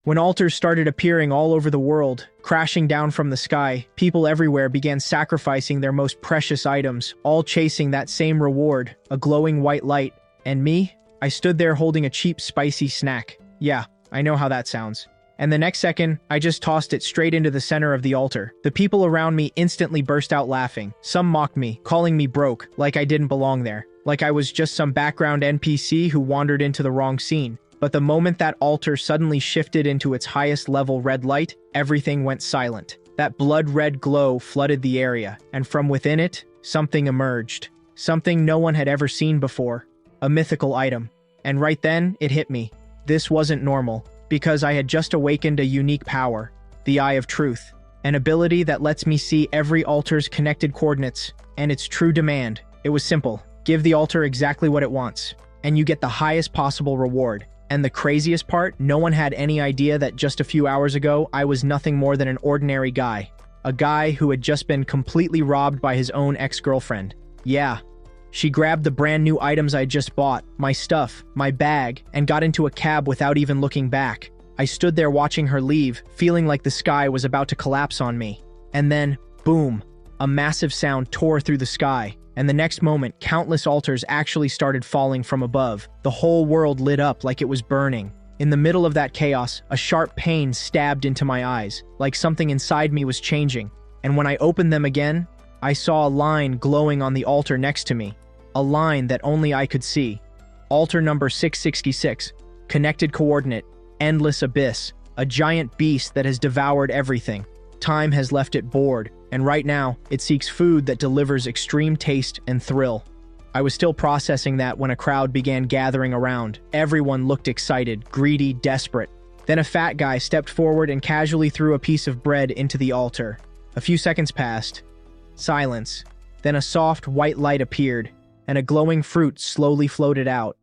When altars started appearing all over the world, crashing down from the sky, people everywhere began sacrificing their most precious items, all chasing that same reward, a glowing white light. And me? I stood there holding a cheap, spicy snack. Yeah, I know how that sounds. And the next second, I just tossed it straight into the center of the altar. The people around me instantly burst out laughing. Some mocked me, calling me broke, like I didn't belong there, like I was just some background NPC who wandered into the wrong scene. But the moment that altar suddenly shifted into its highest level red light, everything went silent. That blood-red glow flooded the area, and from within it, something emerged. Something no one had ever seen before. A mythical item. And right then, it hit me. This wasn't normal, because I had just awakened a unique power, the Eye of Truth, an ability that lets me see every altar's connected coordinates, and its true demand. It was simple. Give the altar exactly what it wants, and you get the highest possible reward. And the craziest part, no one had any idea that just a few hours ago, I was nothing more than an ordinary guy. A guy who had just been completely robbed by his own ex-girlfriend. Yeah. She grabbed the brand new items I just bought, my stuff, my bag, and got into a cab without even looking back. I stood there watching her leave, feeling like the sky was about to collapse on me. And then, boom, a massive sound tore through the sky. And the next moment, countless altars actually started falling from above. The whole world lit up like it was burning. In the middle of that chaos, a sharp pain stabbed into my eyes, like something inside me was changing. And when I opened them again, I saw a line glowing on the altar next to me. A line that only I could see. Altar number 666. Connected coordinate. Endless abyss. A giant beast that has devoured everything. Time has left it bored, and right now, it seeks food that delivers extreme taste and thrill. I was still processing that when a crowd began gathering around. Everyone looked excited, greedy, desperate. Then a fat guy stepped forward and casually threw a piece of bread into the altar. A few seconds passed. Silence. Then a soft, white light appeared, and a glowing fruit slowly floated out.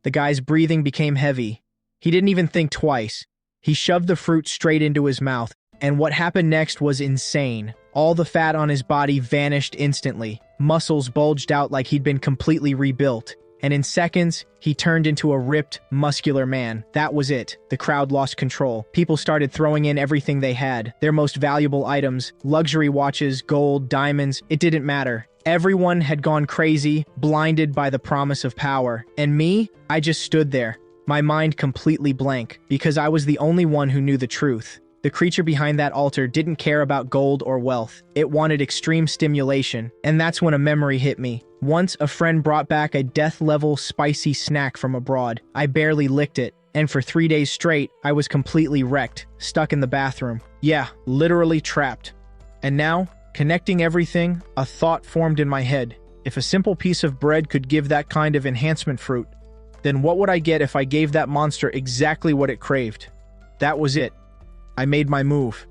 The guy's breathing became heavy. He didn't even think twice. He shoved the fruit straight into his mouth, and what happened next was insane. All the fat on his body vanished instantly. Muscles bulged out like he'd been completely rebuilt. And in seconds, he turned into a ripped, muscular man. That was it. The crowd lost control. People started throwing in everything they had. Their most valuable items, luxury watches, gold, diamonds, it didn't matter. Everyone had gone crazy, blinded by the promise of power. And me? I just stood there, my mind completely blank, because I was the only one who knew the truth. The creature behind that altar didn't care about gold or wealth. It wanted extreme stimulation, and that's when a memory hit me. Once, a friend brought back a death-level spicy snack from abroad. I barely licked it, and for 3 days straight, I was completely wrecked, stuck in the bathroom. Yeah, literally trapped. And now, connecting everything, a thought formed in my head. If a simple piece of bread could give that kind of enhancement fruit, then what would I get if I gave that monster exactly what it craved? That was it. I made my move.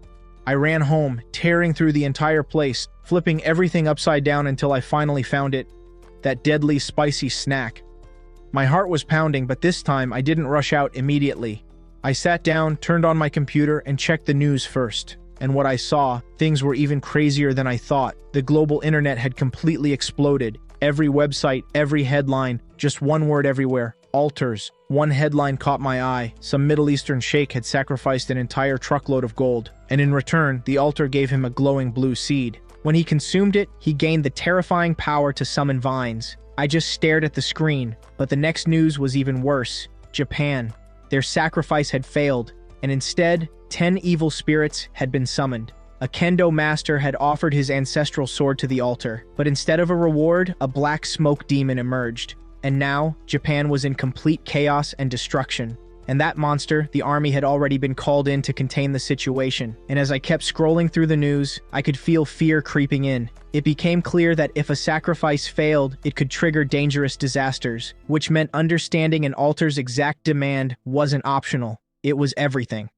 I ran home, tearing through the entire place, flipping everything upside down until I finally found it. That deadly, spicy snack. My heart was pounding, but this time I didn't rush out immediately. I sat down, turned on my computer, and checked the news first. And what I saw, things were even crazier than I thought. The global internet had completely exploded. Every website, every headline, just one word everywhere. Altars. One headline caught my eye. Some Middle Eastern sheikh had sacrificed an entire truckload of gold, and in return, the altar gave him a glowing blue seed. When he consumed it, he gained the terrifying power to summon vines. I just stared at the screen, but the next news was even worse. Japan. Their sacrifice had failed, and instead, 10 evil spirits had been summoned. A kendo master had offered his ancestral sword to the altar, but instead of a reward, a black smoke demon emerged. And now, Japan was in complete chaos and destruction. And that monster, the army had already been called in to contain the situation. And as I kept scrolling through the news, I could feel fear creeping in. It became clear that if a sacrifice failed, it could trigger dangerous disasters, which meant understanding an altar's exact demand wasn't optional. It was everything.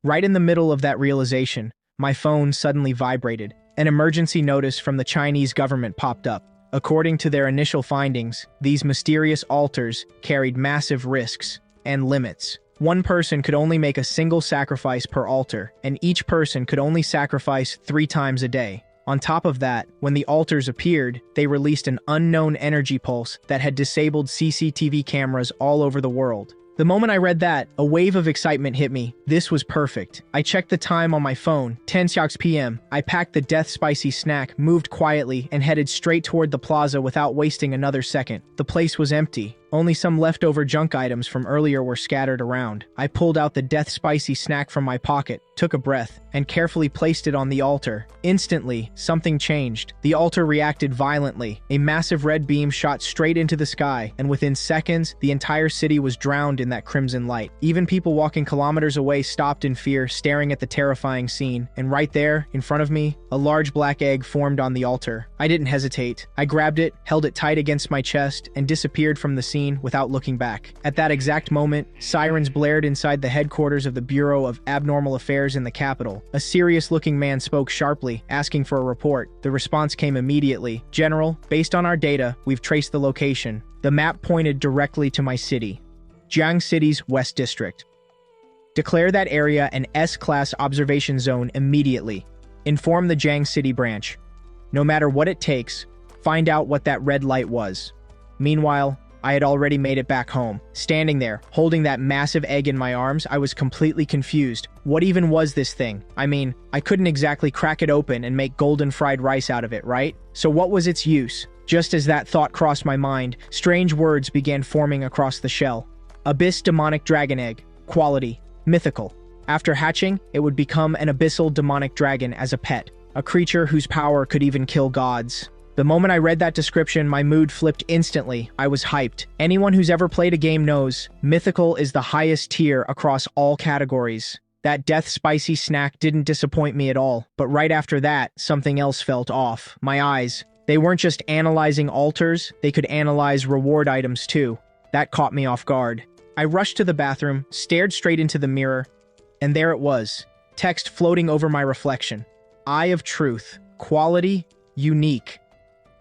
Right in the middle of that realization, my phone suddenly vibrated. An emergency notice from the Chinese government popped up. According to their initial findings, these mysterious altars carried massive risks and limits. One person could only make a single sacrifice per altar, and each person could only sacrifice 3 times a day. On top of that, when the altars appeared, they released an unknown energy pulse that had disabled CCTV cameras all over the world. The moment I read that, a wave of excitement hit me. This was perfect. I checked the time on my phone, 10:06 p.m. I packed the death spicy snack, moved quietly, and headed straight toward the plaza without wasting another second. The place was empty. Only some leftover junk items from earlier were scattered around. I pulled out the death spicy snack from my pocket, took a breath, and carefully placed it on the altar. Instantly, something changed. The altar reacted violently. A massive red beam shot straight into the sky, and within seconds, the entire city was drowned in that crimson light. Even people walking kilometers away stopped in fear, staring at the terrifying scene. And right there, in front of me, a large black egg formed on the altar. I didn't hesitate. I grabbed it, held it tight against my chest, and disappeared from the scene without looking back. At that exact moment, sirens blared inside the headquarters of the Bureau of Abnormal Affairs in the capital. A serious-looking man spoke sharply, asking for a report. The response came immediately. "General, based on our data, we've traced the location." The map pointed directly to my city, Jiang City's West District. "Declare that area an S-class observation zone immediately. Inform the Jiang City branch. No matter what it takes, find out what that red light was." Meanwhile, I had already made it back home. Standing there, holding that massive egg in my arms, I was completely confused. What even was this thing? I mean, I couldn't exactly crack it open and make golden fried rice out of it, right? So what was its use? Just as that thought crossed my mind, strange words began forming across the shell. Abyss Demonic Dragon Egg. Quality: mythical. After hatching, it would become an abyssal demonic dragon as a pet, a creature whose power could even kill gods. The moment I read that description, my mood flipped instantly. I was hyped. Anyone who's ever played a game knows, mythical is the highest tier across all categories. That death spicy snack didn't disappoint me at all, but right after that, something else felt off. My eyes. They weren't just analyzing altars, they could analyze reward items too. That caught me off guard. I rushed to the bathroom, stared straight into the mirror, and there it was. Text floating over my reflection. Eye of Truth. Quality: unique.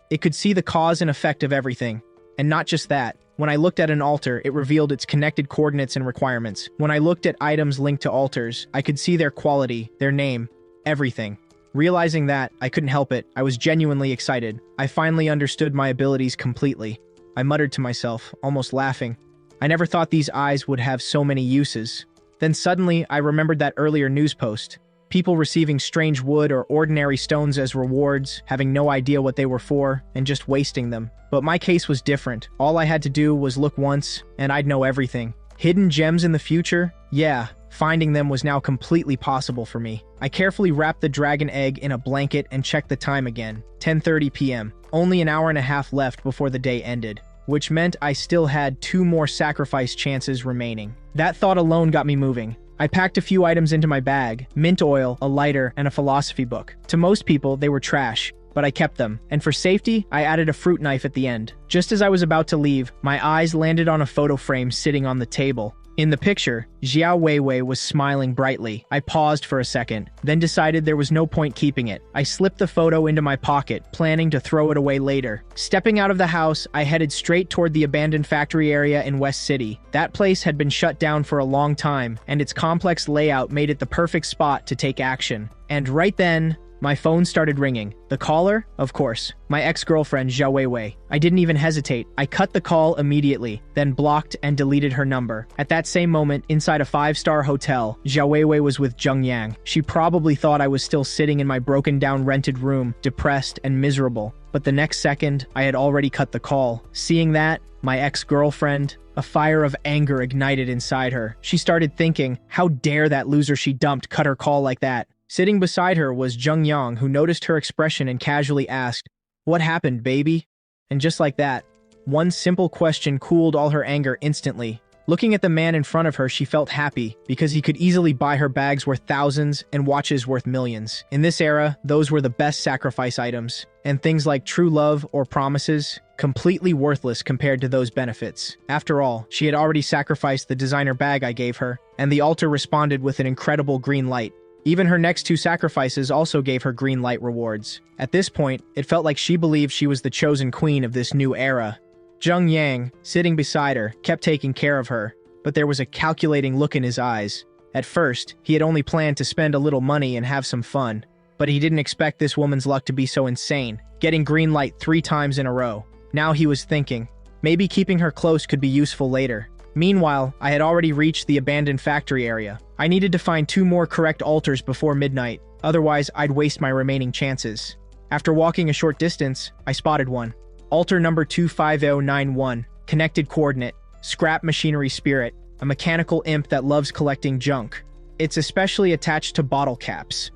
It could see the cause and effect of everything. And not just that. When I looked at an altar, it revealed its connected coordinates and requirements. When I looked at items linked to altars, I could see their quality, their name, everything. Realizing that, I couldn't help it. I was genuinely excited. I finally understood my abilities completely. I muttered to myself, almost laughing. I never thought these eyes would have so many uses. Then suddenly, I remembered that earlier news post. People receiving strange wood or ordinary stones as rewards, having no idea what they were for, and just wasting them. But my case was different. All I had to do was look once, and I'd know everything. Hidden gems in the future? Yeah, finding them was now completely possible for me. I carefully wrapped the dragon egg in a blanket and checked the time again. 10:30 p.m. Only an hour and a half left before the day ended, which meant I still had 2 more sacrifice chances remaining. That thought alone got me moving. I packed a few items into my bag: mint oil, a lighter, and a philosophy book. To most people, they were trash, but I kept them. And for safety, I added a fruit knife at the end. Just as I was about to leave, my eyes landed on a photo frame sitting on the table. In the picture, Xiao Weiwei was smiling brightly. I paused for a second, then decided there was no point keeping it. I slipped the photo into my pocket, planning to throw it away later. Stepping out of the house, I headed straight toward the abandoned factory area in West City. That place had been shut down for a long time, and its complex layout made it the perfect spot to take action. And right then, my phone started ringing. The caller? Of course. My ex-girlfriend, Zhao Weiwei. I didn't even hesitate. I cut the call immediately, then blocked and deleted her number. At that same moment, inside a 5-star hotel, Zhao Weiwei was with Zheng Yang. She probably thought I was still sitting in my broken-down rented room, depressed and miserable. But the next second, I had already cut the call. Seeing that, my ex-girlfriend, a fire of anger ignited inside her. She started thinking, how dare that loser she dumped cut her call like that? Sitting beside her was Zheng Yang, who noticed her expression and casually asked, "What happened, baby?" And just like that, one simple question cooled all her anger instantly. Looking at the man in front of her, she felt happy, because he could easily buy her bags worth thousands and watches worth millions. In this era, those were the best sacrifice items, and things like true love or promises, completely worthless compared to those benefits. After all, she had already sacrificed the designer bag I gave her, and the altar responded with an incredible green light. Even her next 2 sacrifices also gave her green light rewards. At this point, it felt like she believed she was the chosen queen of this new era. Zheng Yang, sitting beside her, kept taking care of her, but there was a calculating look in his eyes. At first, he had only planned to spend a little money and have some fun, but he didn't expect this woman's luck to be so insane, getting green light 3 times in a row. Now he was thinking, maybe keeping her close could be useful later. Meanwhile, I had already reached the abandoned factory area. I needed to find 2 more correct altars before midnight, otherwise I'd waste my remaining chances. After walking a short distance, I spotted one. Altar number 25091, connected coordinate, scrap machinery spirit, a mechanical imp that loves collecting junk. It's especially attached to bottle caps.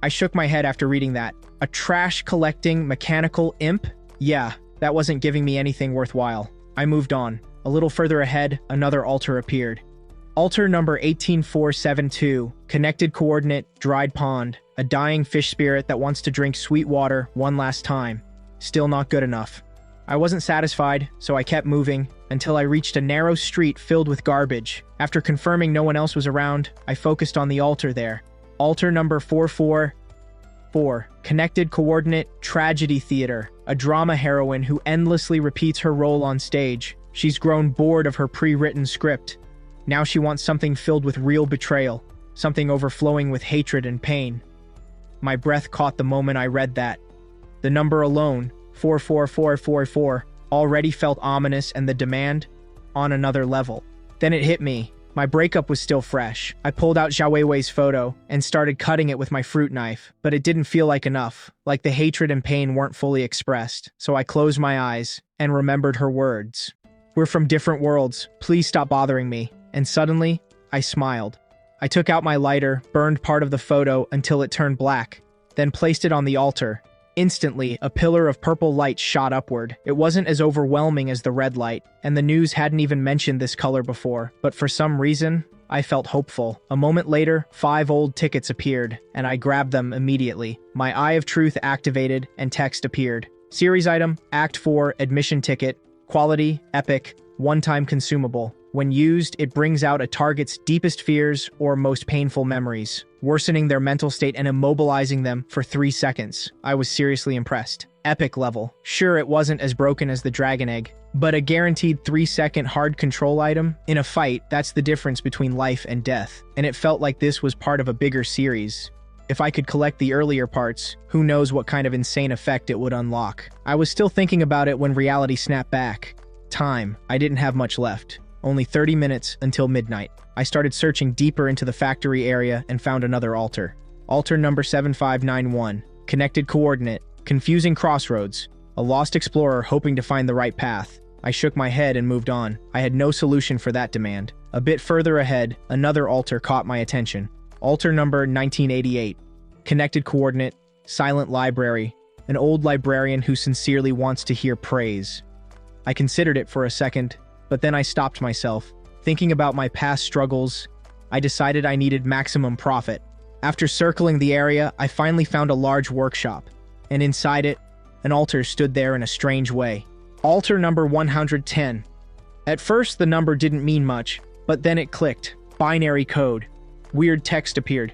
I shook my head after reading that. A trash-collecting mechanical imp? Yeah, that wasn't giving me anything worthwhile. I moved on. A little further ahead, another altar appeared. Altar number 18472, connected coordinate, dried pond, a dying fish spirit that wants to drink sweet water one last time. Still not good enough. I wasn't satisfied, so I kept moving until I reached a narrow street filled with garbage. After confirming no one else was around, I focused on the altar there. Altar number 444, connected coordinate, tragedy theater, a drama heroine who endlessly repeats her role on stage. She's grown bored of her pre-written script. Now she wants something filled with real betrayal, something overflowing with hatred and pain. My breath caught the moment I read that. The number alone, 44444, already felt ominous, and the demand, on another level. Then it hit me. My breakup was still fresh. I pulled out Zhao Weiwei's photo and started cutting it with my fruit knife, but it didn't feel like enough, like the hatred and pain weren't fully expressed. So I closed my eyes and remembered her words. "We're from different worlds. Please stop bothering me." And suddenly, I smiled. I took out my lighter, burned part of the photo until it turned black, then placed it on the altar. Instantly, a pillar of purple light shot upward. It wasn't as overwhelming as the red light, and the news hadn't even mentioned this color before, but for some reason, I felt hopeful. A moment later, 5 old tickets appeared, and I grabbed them immediately. My Eye of Truth activated, and text appeared. Series item, Act 4, admission ticket, quality, epic, one-time consumable. When used, it brings out a target's deepest fears or most painful memories, worsening their mental state and immobilizing them for 3 seconds. I was seriously impressed. Epic level. Sure, it wasn't as broken as the Dragon Egg, but a guaranteed 3-second hard control item? In a fight, that's the difference between life and death, and it felt like this was part of a bigger series. If I could collect the earlier parts, who knows what kind of insane effect it would unlock. I was still thinking about it when reality snapped back. Time. I didn't have much left. Only 30 minutes until midnight. I started searching deeper into the factory area and found another altar. Altar number 7591. Connected coordinate. Confusing crossroads. A lost explorer hoping to find the right path. I shook my head and moved on. I had no solution for that demand. A bit further ahead, another altar caught my attention. Altar number 1988. Connected coordinate. Silent library. An old librarian who sincerely wants to hear praise. I considered it for a second, but then I stopped myself. Thinking about my past struggles, I decided I needed maximum profit. After circling the area, I finally found a large workshop, and inside it, an altar stood there in a strange way. Altar number 110. At first, the number didn't mean much, but then it clicked. Binary code. Weird text appeared.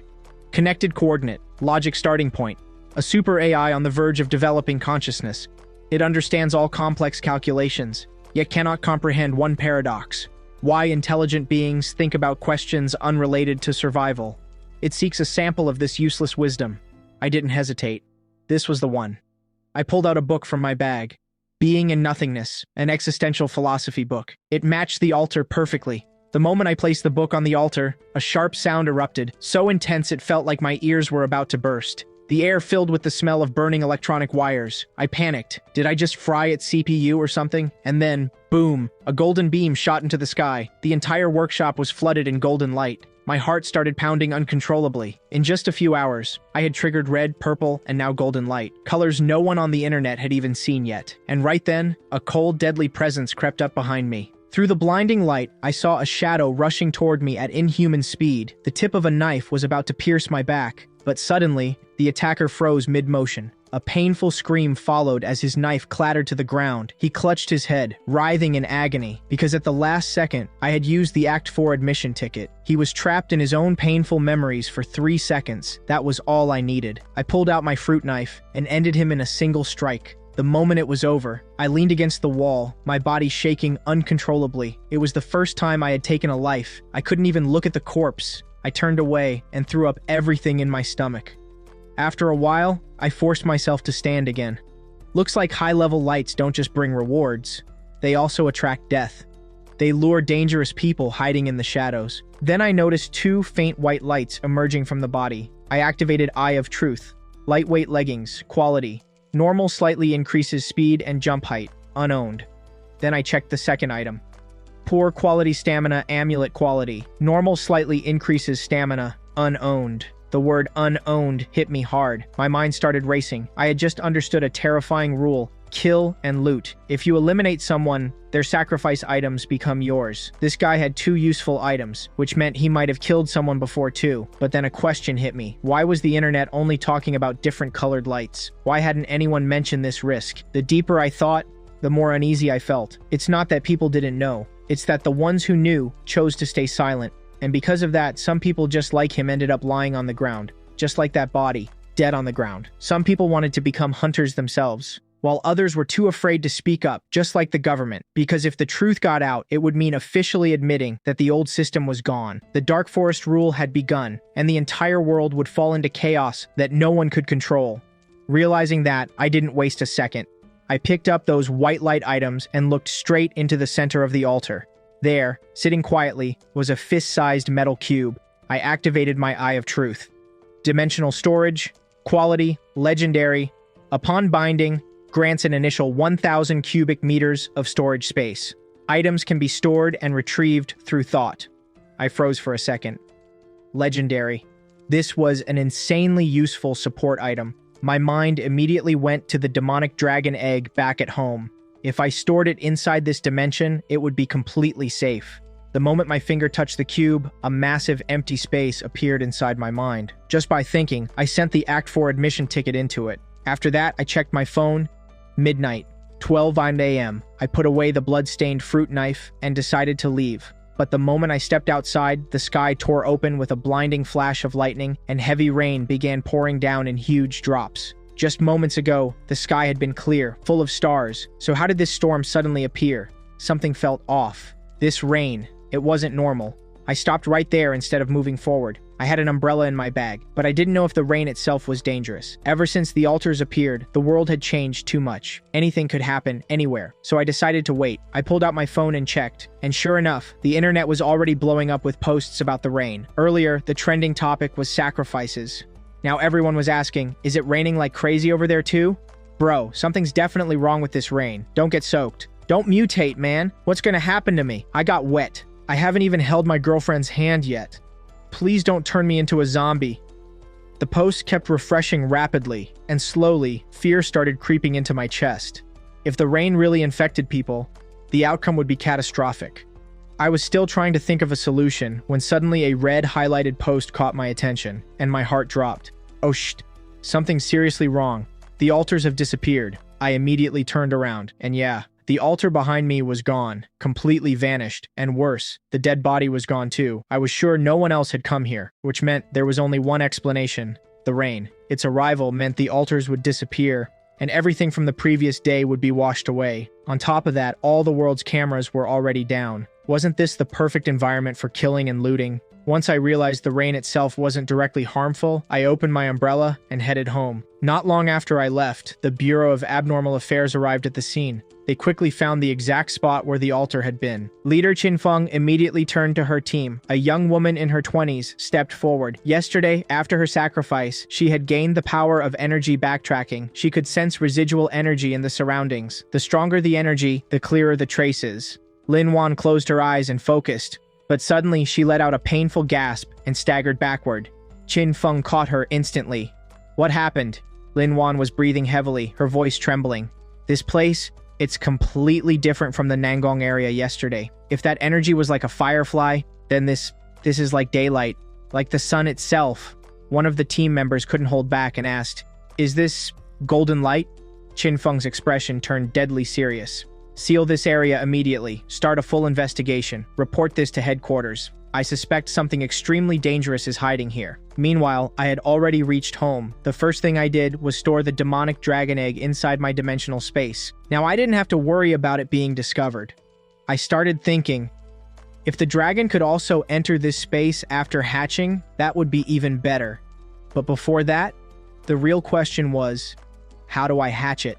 Connected coordinate. Logic starting point. A super AI on the verge of developing consciousness. It understands all complex calculations, yet cannot comprehend one paradox. Why intelligent beings think about questions unrelated to survival. It seeks a sample of this useless wisdom. I didn't hesitate. This was the one. I pulled out a book from my bag. Being and Nothingness, an existential philosophy book. It matched the altar perfectly. The moment I placed the book on the altar, a sharp sound erupted, so intense it felt like my ears were about to burst. The air filled with the smell of burning electronic wires. I panicked. Did I just fry its CPU or something? And then, boom, a golden beam shot into the sky. The entire workshop was flooded in golden light. My heart started pounding uncontrollably. In just a few hours, I had triggered red, purple, and now golden light. Colors no one on the internet had even seen yet. And right then, a cold, deadly presence crept up behind me. Through the blinding light, I saw a shadow rushing toward me at inhuman speed. The tip of a knife was about to pierce my back. But suddenly, the attacker froze mid-motion. A painful scream followed as his knife clattered to the ground. He clutched his head, writhing in agony, because at the last second, I had used the Act 4 admission ticket. He was trapped in his own painful memories for 3 seconds. That was all I needed. I pulled out my fruit knife and ended him in a single strike. The moment it was over, I leaned against the wall, my body shaking uncontrollably. It was the first time I had taken a life. I couldn't even look at the corpse. I turned away and threw up everything in my stomach. After a while, I forced myself to stand again. Looks like high-level lights don't just bring rewards, they also attract death. They lure dangerous people hiding in the shadows. Then I noticed two faint white lights emerging from the body. I activated Eye of Truth. Lightweight leggings, quality. Normal slightly increases speed and jump height, unowned. Then I checked the second item. Poor quality stamina, amulet quality. Normal slightly increases stamina, unowned. The word unowned hit me hard. My mind started racing. I had just understood a terrifying rule. Kill and loot. If you eliminate someone, their sacrifice items become yours. This guy had two useful items, which meant he might have killed someone before too. But then a question hit me. Why was the internet only talking about different colored lights? Why hadn't anyone mentioned this risk? The deeper I thought, the more uneasy I felt. It's not that people didn't know. It's that the ones who knew chose to stay silent. And because of that, some people just like him ended up lying on the ground. Just like that body, dead on the ground. Some people wanted to become hunters themselves, while others were too afraid to speak up, just like the government, because if the truth got out, it would mean officially admitting that the old system was gone. The Dark Forest rule had begun, and the entire world would fall into chaos that no one could control. Realizing that, I didn't waste a second. I picked up those white light items and looked straight into the center of the altar. There, sitting quietly, was a fist-sized metal cube. I activated my Eye of Truth. Dimensional storage, quality, legendary. Upon binding, grants an initial 1,000 cubic meters of storage space. Items can be stored and retrieved through thought. I froze for a second. Legendary. This was an insanely useful support item. My mind immediately went to the demonic dragon egg back at home. If I stored it inside this dimension, it would be completely safe. The moment my finger touched the cube, a massive empty space appeared inside my mind. Just by thinking, I sent the Act 4 admission ticket into it. After that, I checked my phone. Midnight, 12 a.m. I put away the blood-stained fruit knife and decided to leave. But the moment I stepped outside, the sky tore open with a blinding flash of lightning, and heavy rain began pouring down in huge drops. Just moments ago, the sky had been clear, full of stars. So how did this storm suddenly appear? Something felt off. This rain, it wasn't normal. I stopped right there instead of moving forward. I had an umbrella in my bag, but I didn't know if the rain itself was dangerous. Ever since the altars appeared, the world had changed too much. Anything could happen, anywhere. So I decided to wait. I pulled out my phone and checked. And sure enough, the internet was already blowing up with posts about the rain. Earlier, the trending topic was sacrifices. Now everyone was asking, is it raining like crazy over there too? Bro, something's definitely wrong with this rain. Don't get soaked. Don't mutate, man. What's gonna happen to me? I got wet. I haven't even held my girlfriend's hand yet. Please don't turn me into a zombie. The post kept refreshing rapidly, and slowly, fear started creeping into my chest. If the rain really infected people, the outcome would be catastrophic. I was still trying to think of a solution when suddenly a red highlighted post caught my attention, and my heart dropped. Oh shit, something's seriously wrong. The altars have disappeared. I immediately turned around, and yeah, the altar behind me was gone, completely vanished, and worse, the dead body was gone too. I was sure no one else had come here, which meant there was only one explanation: the rain. Its arrival meant the altars would disappear, and everything from the previous day would be washed away. On top of that, all the world's cameras were already down. Wasn't this the perfect environment for killing and looting? Once I realized the rain itself wasn't directly harmful, I opened my umbrella and headed home. Not long after I left, the Bureau of Abnormal Affairs arrived at the scene. They quickly found the exact spot where the altar had been. Leader Qin Feng immediately turned to her team. A young woman in her 20s stepped forward. Yesterday, after her sacrifice, she had gained the power of energy backtracking. She could sense residual energy in the surroundings. The stronger the energy, the clearer the traces. Lin Wan closed her eyes and focused, but suddenly she let out a painful gasp and staggered backward. Qin Feng caught her instantly. What happened? Lin Wan was breathing heavily, her voice trembling. This place, it's completely different from the Nangong area yesterday. If that energy was like a firefly, then this is like daylight, like the sun itself. One of the team members couldn't hold back and asked, "Is this golden light?" Qin Feng's expression turned deadly serious. "Seal this area immediately. Start a full investigation. Report this to headquarters. I suspect something extremely dangerous is hiding here." Meanwhile, I had already reached home. The first thing I did was store the demonic dragon egg inside my dimensional space. Now, I didn't have to worry about it being discovered. I started thinking, if the dragon could also enter this space after hatching, that would be even better. But before that, the real question was, how do I hatch it?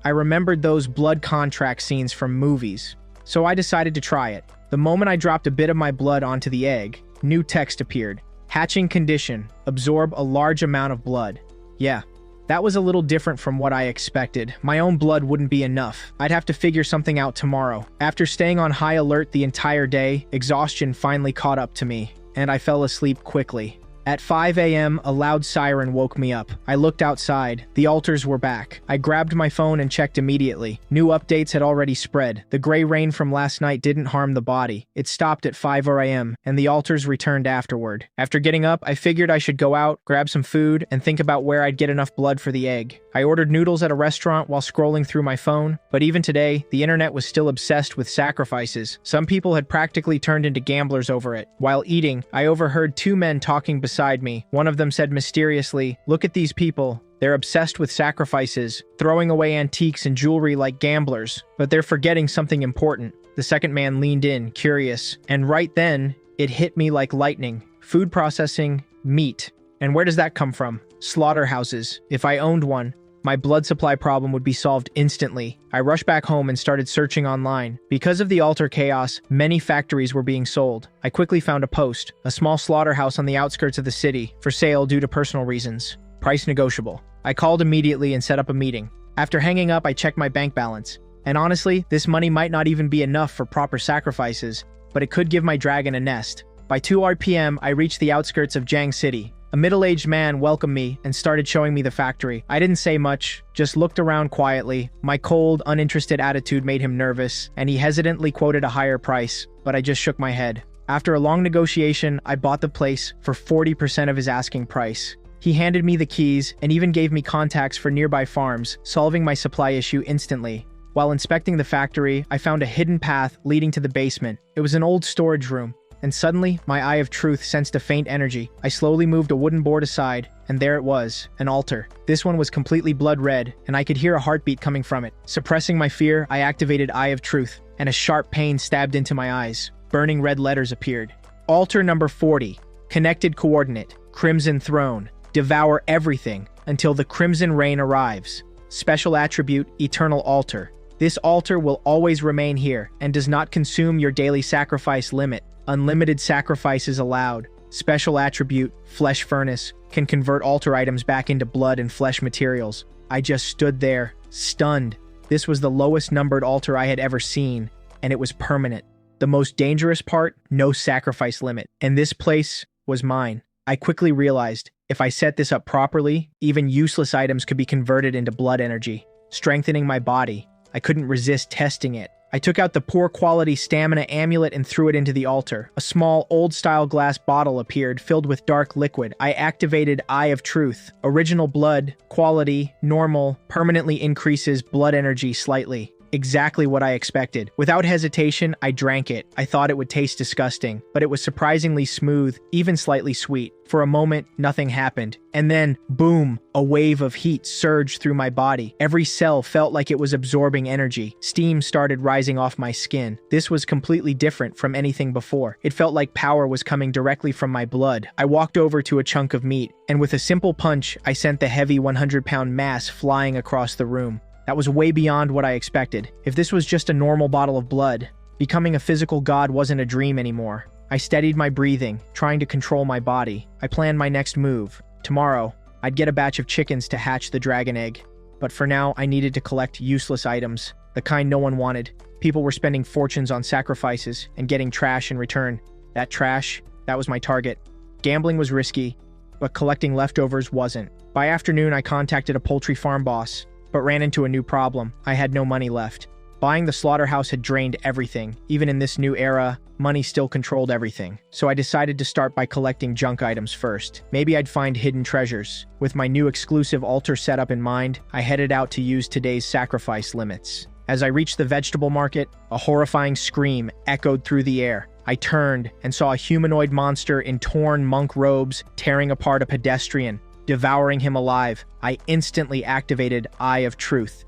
I remembered those blood contract scenes from movies. so I decided to try it. The moment I dropped a bit of my blood onto the egg, new text appeared. Hatching condition, absorb a large amount of blood. Yeah, that was a little different from what I expected. My own blood wouldn't be enough. I'd have to figure something out tomorrow. After staying on high alert the entire day, exhaustion finally caught up to me, and I fell asleep quickly. At 5 a.m., a loud siren woke me up. I looked outside. The altars were back. I grabbed my phone and checked immediately. New updates had already spread. The gray rain from last night didn't harm the body. It stopped at 5 a.m., and the altars returned afterward. After getting up, I figured I should go out, grab some food, and think about where I'd get enough blood for the egg. I ordered noodles at a restaurant while scrolling through my phone, but even today, the internet was still obsessed with sacrifices. Some people had practically turned into gamblers over it. While eating, I overheard two men talking beside me. One of them said mysteriously, "Look at these people. They're obsessed with sacrifices, throwing away antiques and jewelry like gamblers, but they're forgetting something important." The second man leaned in, curious, and right then, it hit me like lightning. Food processing, meat. And where does that come from? Slaughterhouses. If I owned one, my blood supply problem would be solved instantly. I rushed back home and started searching online. Because of the altar chaos, many factories were being sold. I quickly found a post, a small slaughterhouse on the outskirts of the city, for sale due to personal reasons. Price negotiable. I called immediately and set up a meeting. After hanging up, I checked my bank balance. And honestly, this money might not even be enough for proper sacrifices, but it could give my dragon a nest. By 2 p.m., I reached the outskirts of Jiang City. A middle-aged man welcomed me and started showing me the factory. I didn't say much, just looked around quietly. My cold, uninterested attitude made him nervous, and he hesitantly quoted a higher price, but I just shook my head. After a long negotiation, I bought the place for 40% of his asking price. He handed me the keys and even gave me contacts for nearby farms, solving my supply issue instantly. While inspecting the factory, I found a hidden path leading to the basement. It was an old storage room. And suddenly, my Eye of Truth sensed a faint energy. I slowly moved a wooden board aside, and there it was, an altar. This one was completely blood red, and I could hear a heartbeat coming from it. Suppressing my fear, I activated Eye of Truth, and a sharp pain stabbed into my eyes. Burning red letters appeared. Altar number 40. Connected coordinate. Crimson Throne. Devour everything until the Crimson Rain arrives. Special attribute, Eternal Altar. This altar will always remain here, and does not consume your daily sacrifice limit. Unlimited sacrifices allowed. Special attribute, Flesh Furnace, can convert altar items back into blood and flesh materials. I just stood there, stunned. This was the lowest numbered altar I had ever seen, and it was permanent. The most dangerous part, no sacrifice limit. And this place was mine. I quickly realized, if I set this up properly, even useless items could be converted into blood energy, strengthening my body. I couldn't resist testing it. I took out the poor quality stamina amulet and threw it into the altar. A small, old-style glass bottle appeared, filled with dark liquid. I activated Eye of Truth. Original blood, quality, normal, permanently increases blood energy slightly. Exactly what I expected. Without hesitation, I drank it. I thought it would taste disgusting, but it was surprisingly smooth, even slightly sweet. For a moment, nothing happened. And then, boom, a wave of heat surged through my body. Every cell felt like it was absorbing energy. Steam started rising off my skin. This was completely different from anything before. It felt like power was coming directly from my blood. I walked over to a chunk of meat, and with a simple punch, I sent the heavy 100-pound mass flying across the room. That was way beyond what I expected. If this was just a normal bottle of blood, becoming a physical god wasn't a dream anymore. I steadied my breathing, trying to control my body. I planned my next move. Tomorrow, I'd get a batch of chickens to hatch the dragon egg. But for now, I needed to collect useless items, the kind no one wanted. People were spending fortunes on sacrifices and getting trash in return. That trash, that was my target. Gambling was risky, but collecting leftovers wasn't. By afternoon, I contacted a poultry farm boss, but ran into a new problem. I had no money left. Buying the slaughterhouse had drained everything. Even in this new era, money still controlled everything. So I decided to start by collecting junk items first. Maybe I'd find hidden treasures. With my new exclusive altar setup in mind, I headed out to use today's sacrifice limits. As I reached the vegetable market, a horrifying scream echoed through the air. I turned and saw a humanoid monster in torn monk robes tearing apart a pedestrian, devouring him alive. I instantly activated Eye of Truth.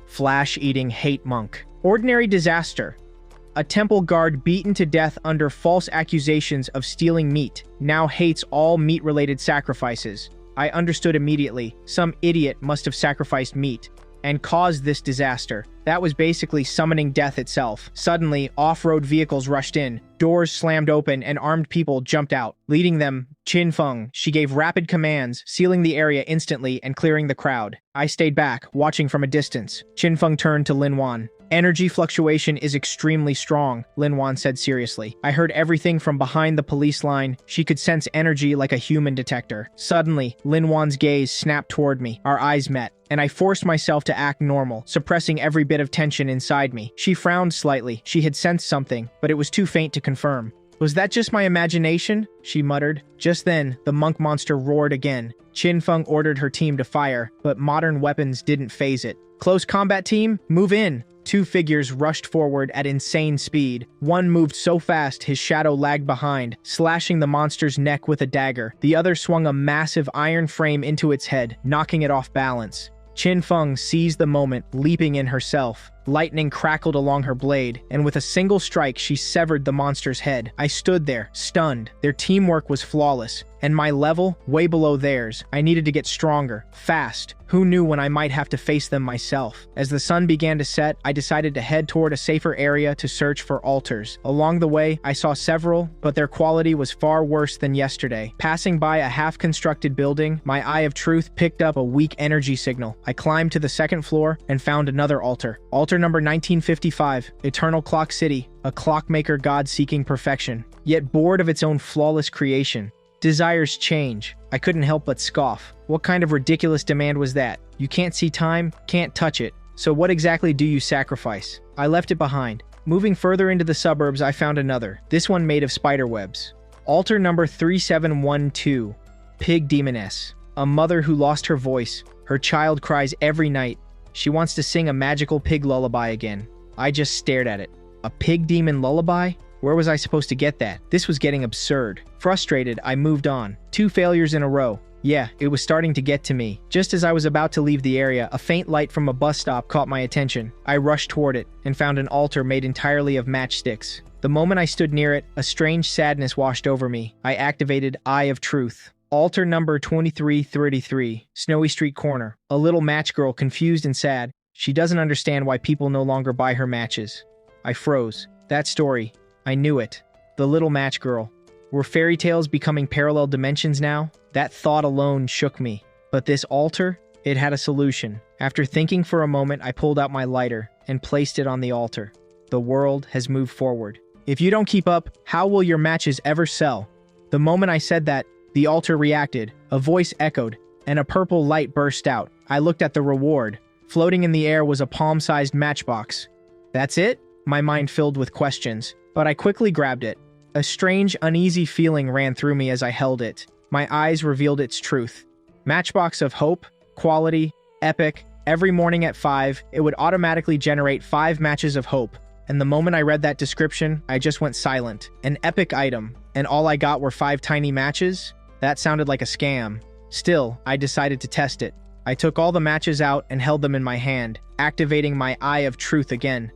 Flash-eating hate monk. Ordinary disaster. A temple guard beaten to death under false accusations of stealing meat now hates all meat-related sacrifices. I understood immediately. Some idiot must have sacrificed meat. and caused this disaster. That was basically summoning death itself. Suddenly, off-road vehicles rushed in, doors slammed open, and armed people jumped out, leading them Qin Feng. She gave rapid commands, sealing the area instantly and clearing the crowd. I stayed back, watching from a distance. Qin Feng turned to Lin Wan. Energy fluctuation is extremely strong, Lin Wan said seriously. I heard everything from behind the police line. She could sense energy like a human detector. Suddenly, Lin Wan's gaze snapped toward me. Our eyes met, and I forced myself to act normal, suppressing every bit of tension inside me. She frowned slightly. She had sensed something, but it was too faint to confirm. "Was that just my imagination?" she muttered. Just then, the monk monster roared again. Qin Feng ordered her team to fire, but modern weapons didn't faze it. "Close combat team, move in!" Two figures rushed forward at insane speed. One moved so fast his shadow lagged behind, slashing the monster's neck with a dagger. The other swung a massive iron frame into its head, knocking it off balance. Qin Feng seized the moment, leaping in herself. Lightning crackled along her blade, and with a single strike she severed the monster's head. I stood there, stunned. Their teamwork was flawless, and my level, way below theirs. I needed to get stronger, fast. Who knew when I might have to face them myself? As the sun began to set, I decided to head toward a safer area to search for altars. Along the way, I saw several, but their quality was far worse than yesterday. Passing by a half-constructed building, my Eye of Truth picked up a weak energy signal. I climbed to the second floor and found another altar. Altar number 1955, Eternal Clock City, a clockmaker god seeking perfection, yet bored of its own flawless creation. Desires change. I couldn't help but scoff. What kind of ridiculous demand was that? You can't see time, can't touch it. So what exactly do you sacrifice? I left it behind. Moving further into the suburbs, I found another, this one made of spider webs. Altar number 3712, Pig Demoness. A mother who lost her voice. Her child cries every night. She wants to sing a magical pig lullaby again. I just stared at it. A pig demon lullaby? Where was I supposed to get that? This was getting absurd. Frustrated, I moved on. 2 failures in a row. Yeah, it was starting to get to me. Just as I was about to leave the area, a faint light from a bus stop caught my attention. I rushed toward it and found an altar made entirely of matchsticks. The moment I stood near it, a strange sadness washed over me. I activated Eye of Truth. Altar number 2333, Snowy Street Corner. A little match girl, confused and sad. She doesn't understand why people no longer buy her matches. I froze. That story. I knew it. The little match girl. Were fairy tales becoming parallel dimensions now? That thought alone shook me. But this altar? It had a solution. After thinking for a moment, I pulled out my lighter and placed it on the altar. The world has moved forward. If you don't keep up, how will your matches ever sell? The moment I said that, the altar reacted. A voice echoed, and a purple light burst out. I looked at the reward. Floating in the air was a palm-sized matchbox. That's it? My mind filled with questions. But I quickly grabbed it. A strange, uneasy feeling ran through me as I held it. My eyes revealed its truth. Matchbox of hope, quality, epic. Every morning at 5, it would automatically generate 5 matches of hope. And the moment I read that description, I just went silent. An epic item, and all I got were 5 tiny matches? That sounded like a scam. Still, I decided to test it. I took all the matches out and held them in my hand, activating my Eye of Truth again.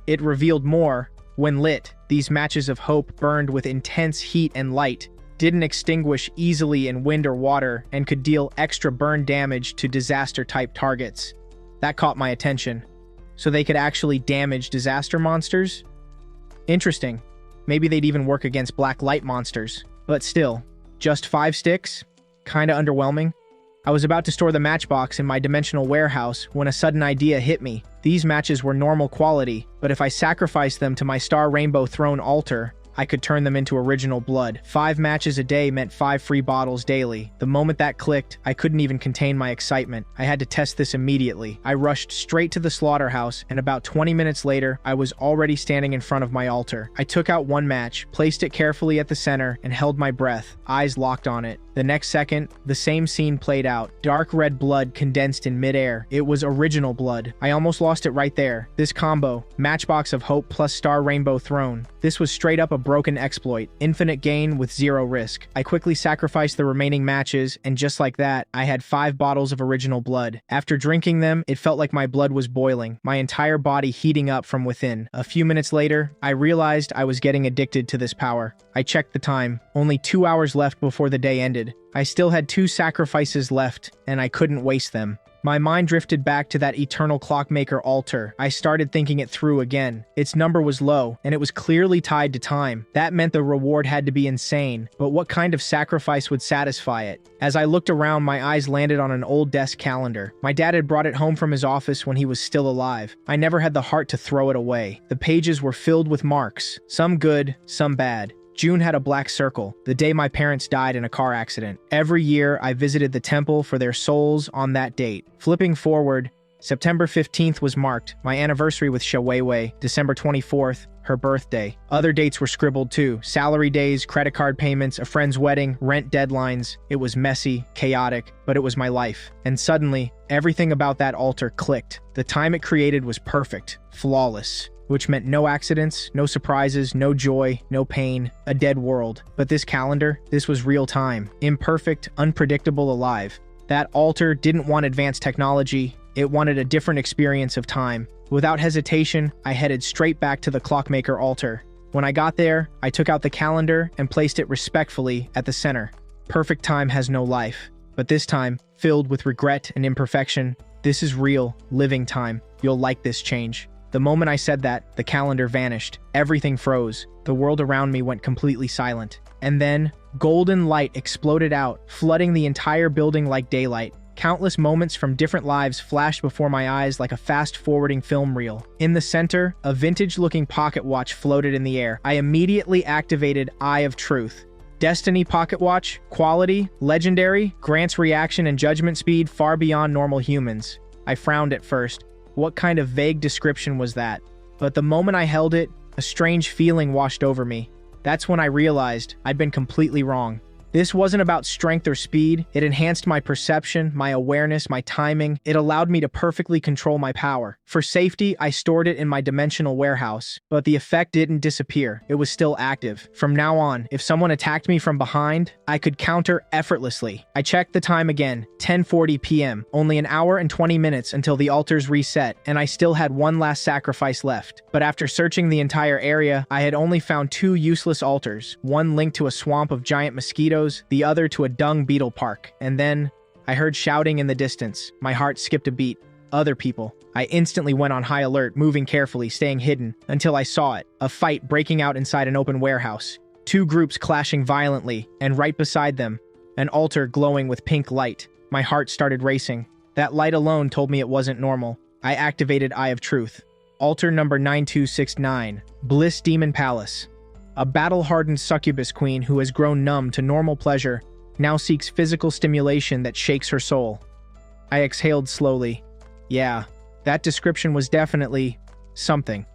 It revealed more. When lit, these matches of hope burned with intense heat and light, didn't extinguish easily in wind or water, and could deal extra burn damage to disaster-type targets. That caught my attention. So they could actually damage disaster monsters? Interesting. Maybe they'd even work against black light monsters. But still, just 5 sticks? Kinda underwhelming. I was about to store the matchbox in my dimensional warehouse when a sudden idea hit me. These matches were normal quality, but if I sacrificed them to my Star Rainbow Throne altar, I could turn them into original blood. 5 matches a day meant 5 free bottles daily. The moment that clicked, I couldn't even contain my excitement. I had to test this immediately. I rushed straight to the slaughterhouse, and about 20 minutes later, I was already standing in front of my altar. I took out one match, placed it carefully at the center, and held my breath, eyes locked on it. The next second, the same scene played out. Dark red blood condensed in midair. It was original blood. I almost lost it right there. This combo, Matchbox of Hope plus Star Rainbow Throne. This was straight up a broken exploit. Infinite gain with 0 risk. I quickly sacrificed the remaining matches, and just like that, I had 5 bottles of original blood. After drinking them, it felt like my blood was boiling, my entire body heating up from within. A few minutes later, I realized I was getting addicted to this power. I checked the time. Only 2 hours left before the day ended. I still had 2 sacrifices left, and I couldn't waste them. My mind drifted back to that eternal clockmaker altar. I started thinking it through again. Its number was low, and it was clearly tied to time. That meant the reward had to be insane, but what kind of sacrifice would satisfy it? As I looked around, my eyes landed on an old desk calendar. My dad had brought it home from his office when he was still alive. I never had the heart to throw it away. The pages were filled with marks, some good, some bad. June had a black circle, the day my parents died in a car accident. Every year, I visited the temple for their souls on that date. Flipping forward, September 15th was marked, my anniversary with Shaweiwei, December 24th, her birthday. Other dates were scribbled too, salary days, credit card payments, a friend's wedding, rent deadlines. It was messy, chaotic, but it was my life. And suddenly, everything about that altar clicked. The time it created was perfect, flawless. Which meant no accidents, no surprises, no joy, no pain, a dead world. But this calendar, this was real time, imperfect, unpredictable, alive. That altar didn't want advanced technology, it wanted a different experience of time. Without hesitation, I headed straight back to the clockmaker altar. When I got there, I took out the calendar and placed it respectfully at the center. Perfect time has no life, but this time, filled with regret and imperfection, this is real, living time. You'll like this change. The moment I said that, the calendar vanished. Everything froze. The world around me went completely silent. And then, golden light exploded out, flooding the entire building like daylight. Countless moments from different lives flashed before my eyes like a fast-forwarding film reel. In the center, a vintage-looking pocket watch floated in the air. I immediately activated Eye of Truth. Destiny pocket watch, quality, legendary, grants reaction and judgment speed far beyond normal humans. I frowned at first. What kind of vague description was that? But the moment I held it, a strange feeling washed over me. That's when I realized I'd been completely wrong. This wasn't about strength or speed. It enhanced my perception, my awareness, my timing. It allowed me to perfectly control my power. For safety, I stored it in my dimensional warehouse, but the effect didn't disappear. It was still active. From now on, if someone attacked me from behind, I could counter effortlessly. I checked the time again, 10:40 p.m., only an hour and 20 minutes until the altars reset, and I still had one last sacrifice left. But after searching the entire area, I had only found 2 useless altars, one linked to a swamp of giant mosquitoes, the other to a dung beetle park. And then, I heard shouting in the distance. My heart skipped a beat. Other people. I instantly went on high alert, moving carefully, staying hidden, until I saw it. A fight breaking out inside an open warehouse. 2 groups clashing violently, and right beside them, an altar glowing with pink light. My heart started racing. That light alone told me it wasn't normal. I activated Eye of Truth. Altar number 9269, Bliss Demon Palace. A battle-hardened succubus queen who has grown numb to normal pleasure now seeks physical stimulation that shakes her soul. I exhaled slowly. Yeah, that description was definitely something.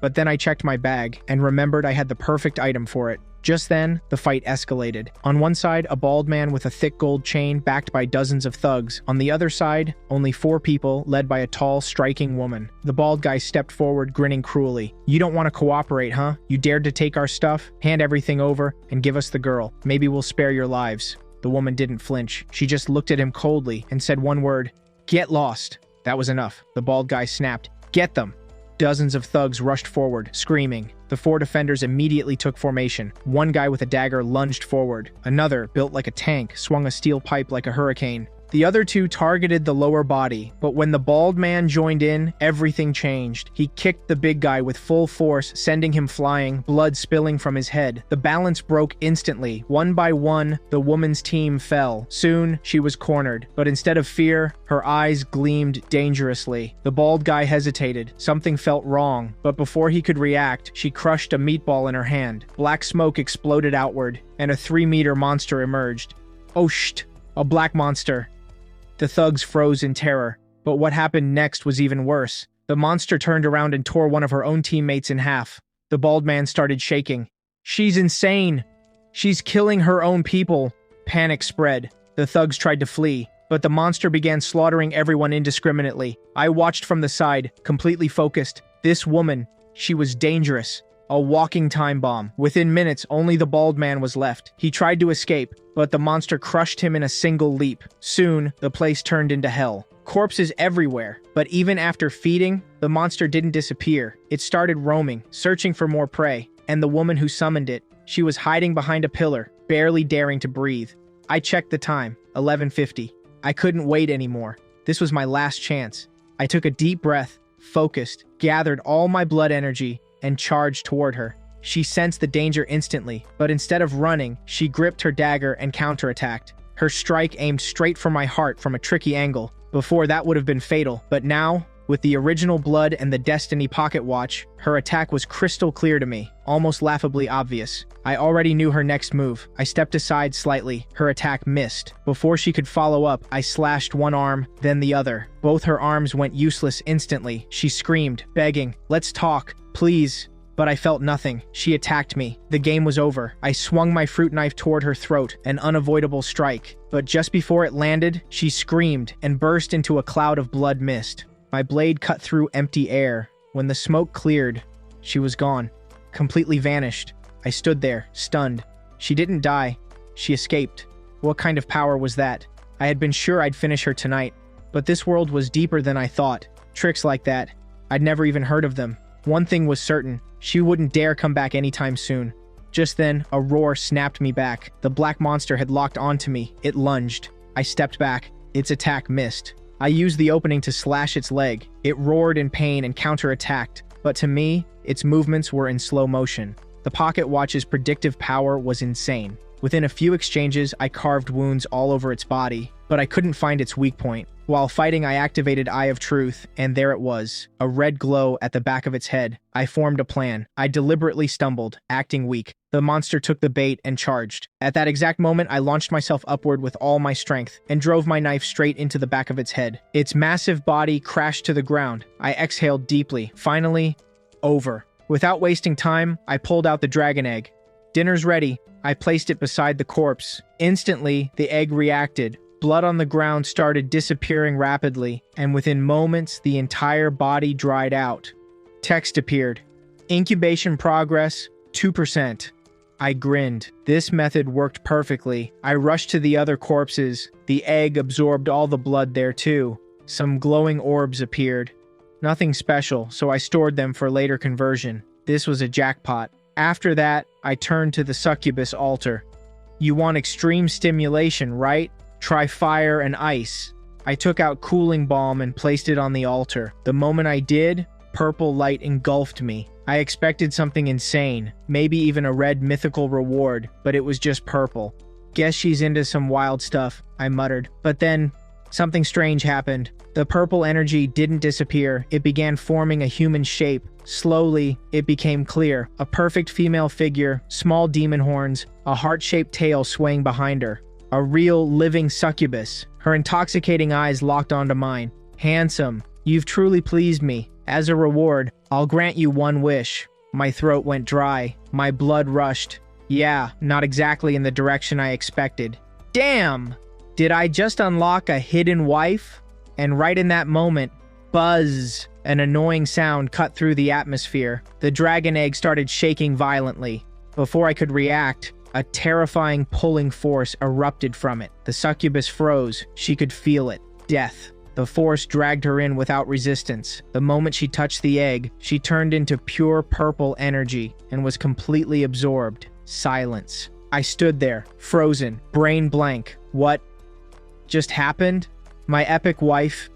But then I checked my bag and remembered I had the perfect item for it. Just then, the fight escalated. On one side, a bald man with a thick gold chain backed by dozens of thugs. On the other side, only 4 people led by a tall, striking woman. The bald guy stepped forward, grinning cruelly. "You don't want to cooperate, huh? You dared to take our stuff? Hand everything over and give us the girl. Maybe we'll spare your lives." The woman didn't flinch. She just looked at him coldly and said one word, "Get lost." That was enough. The bald guy snapped, "Get them." Dozens of thugs rushed forward, screaming. The 4 defenders immediately took formation. One guy with a dagger lunged forward. Another, built like a tank, swung a steel pipe like a hurricane. The other 2 targeted the lower body, but when the bald man joined in, everything changed. He kicked the big guy with full force, sending him flying, blood spilling from his head. The balance broke instantly. One by one, the woman's team fell. Soon, she was cornered, but instead of fear, her eyes gleamed dangerously. The bald guy hesitated. Something felt wrong, but before he could react, she crushed a meatball in her hand. Black smoke exploded outward, and a 3-meter monster emerged. Oh shit! A black monster. The thugs froze in terror, but what happened next was even worse. The monster turned around and tore one of her own teammates in half. The bald man started shaking. "She's insane! She's killing her own people!" Panic spread. The thugs tried to flee, but the monster began slaughtering everyone indiscriminately. I watched from the side, completely focused. This woman, she was dangerous. A walking time bomb. Within minutes, only the bald man was left. He tried to escape, but the monster crushed him in a single leap. Soon, the place turned into hell. Corpses everywhere. But even after feeding, the monster didn't disappear. It started roaming, searching for more prey. And the woman who summoned it, she was hiding behind a pillar, barely daring to breathe. I checked the time, 11:50. I couldn't wait anymore. This was my last chance. I took a deep breath, focused, gathered all my blood energy, and charged toward her. She sensed the danger instantly, but instead of running, she gripped her dagger and counterattacked. Her strike aimed straight for my heart from a tricky angle. Before, that would have been fatal, but now, with the original blood and the Destiny pocket watch, her attack was crystal clear to me, almost laughably obvious. I already knew her next move. I stepped aside slightly. Her attack missed. Before she could follow up, I slashed one arm, then the other. Both her arms went useless instantly. She screamed, begging, "Let's talk, please." But I felt nothing. She attacked me. The game was over. I swung my fruit knife toward her throat, an unavoidable strike. But just before it landed, she screamed and burst into a cloud of blood mist. My blade cut through empty air. When the smoke cleared, she was gone. Completely vanished. I stood there, stunned. She didn't die. She escaped. What kind of power was that? I had been sure I'd finish her tonight. But this world was deeper than I thought. Tricks like that. I'd never even heard of them. One thing was certain. She wouldn't dare come back anytime soon. Just then, a roar snapped me back. The black monster had locked onto me. It lunged. I stepped back. Its attack missed. I used the opening to slash its leg. It roared in pain and counterattacked, but to me, its movements were in slow motion. The pocket watch's predictive power was insane. Within a few exchanges, I carved wounds all over its body, but I couldn't find its weak point. While fighting, I activated Eye of Truth, and there it was, a red glow at the back of its head. I formed a plan. I deliberately stumbled, acting weak. The monster took the bait and charged. At that exact moment, I launched myself upward with all my strength and drove my knife straight into the back of its head. Its massive body crashed to the ground. I exhaled deeply. Finally, over. Without wasting time, I pulled out the dragon egg. Dinner's ready. I placed it beside the corpse. Instantly, the egg reacted. Blood on the ground started disappearing rapidly, and within moments, the entire body dried out. Text appeared. Incubation progress, 2%. I grinned. This method worked perfectly. I rushed to the other corpses. The egg absorbed all the blood there too. Some glowing orbs appeared. Nothing special, so I stored them for later conversion. This was a jackpot. After that, I turned to the succubus altar. You want extreme stimulation, right? Try fire and ice. I took out cooling balm and placed it on the altar. The moment I did, purple light engulfed me. I expected something insane, maybe even a red mythical reward, but it was just purple. Guess she's into some wild stuff, I muttered. But then, something strange happened. The purple energy didn't disappear. It began forming a human shape. Slowly, it became clear. A perfect female figure, small demon horns, a heart-shaped tail swaying behind her. A real, living succubus. Her intoxicating eyes locked onto mine. Handsome, you've truly pleased me. As a reward, I'll grant you one wish. My throat went dry. My blood rushed. Yeah, not exactly in the direction I expected. Damn! Did I just unlock a hidden wife? And right in that moment, buzz! An annoying sound cut through the atmosphere. The dragon egg started shaking violently. Before I could react, a terrifying pulling force erupted from it. The succubus froze. She could feel it. Death. The force dragged her in without resistance. The moment she touched the egg, she turned into pure purple energy and was completely absorbed. Silence. I stood there, frozen, brain blank. What just happened? My epic wife?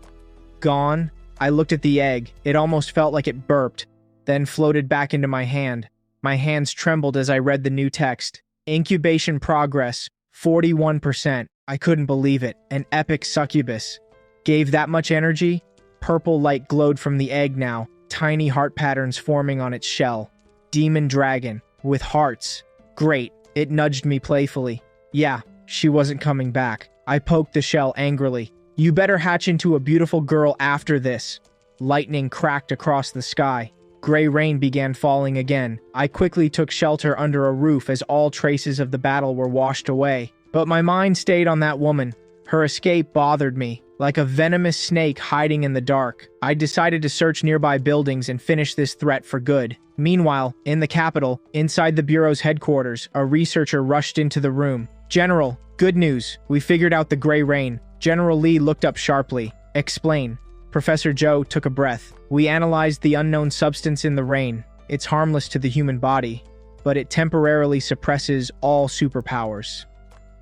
Gone? I looked at the egg. It almost felt like it burped, then floated back into my hand. My hands trembled as I read the new text. Incubation progress, 41%. I couldn't believe it. An epic succubus. Gave that much energy? Purple light glowed from the egg now, tiny heart patterns forming on its shell. Demon dragon, with hearts. Great. It nudged me playfully. Yeah, she wasn't coming back. I poked the shell angrily. You better hatch into a beautiful girl after this. Lightning cracked across the sky. Gray rain began falling again. I quickly took shelter under a roof as all traces of the battle were washed away. But my mind stayed on that woman. Her escape bothered me, like a venomous snake hiding in the dark. I decided to search nearby buildings and finish this threat for good. Meanwhile, in the capital, inside the Bureau's headquarters, a researcher rushed into the room. General, good news. We figured out the gray rain. General Lee looked up sharply. Explain. Professor Joe took a breath. We analyzed the unknown substance in the rain. It's harmless to the human body, but it temporarily suppresses all superpowers.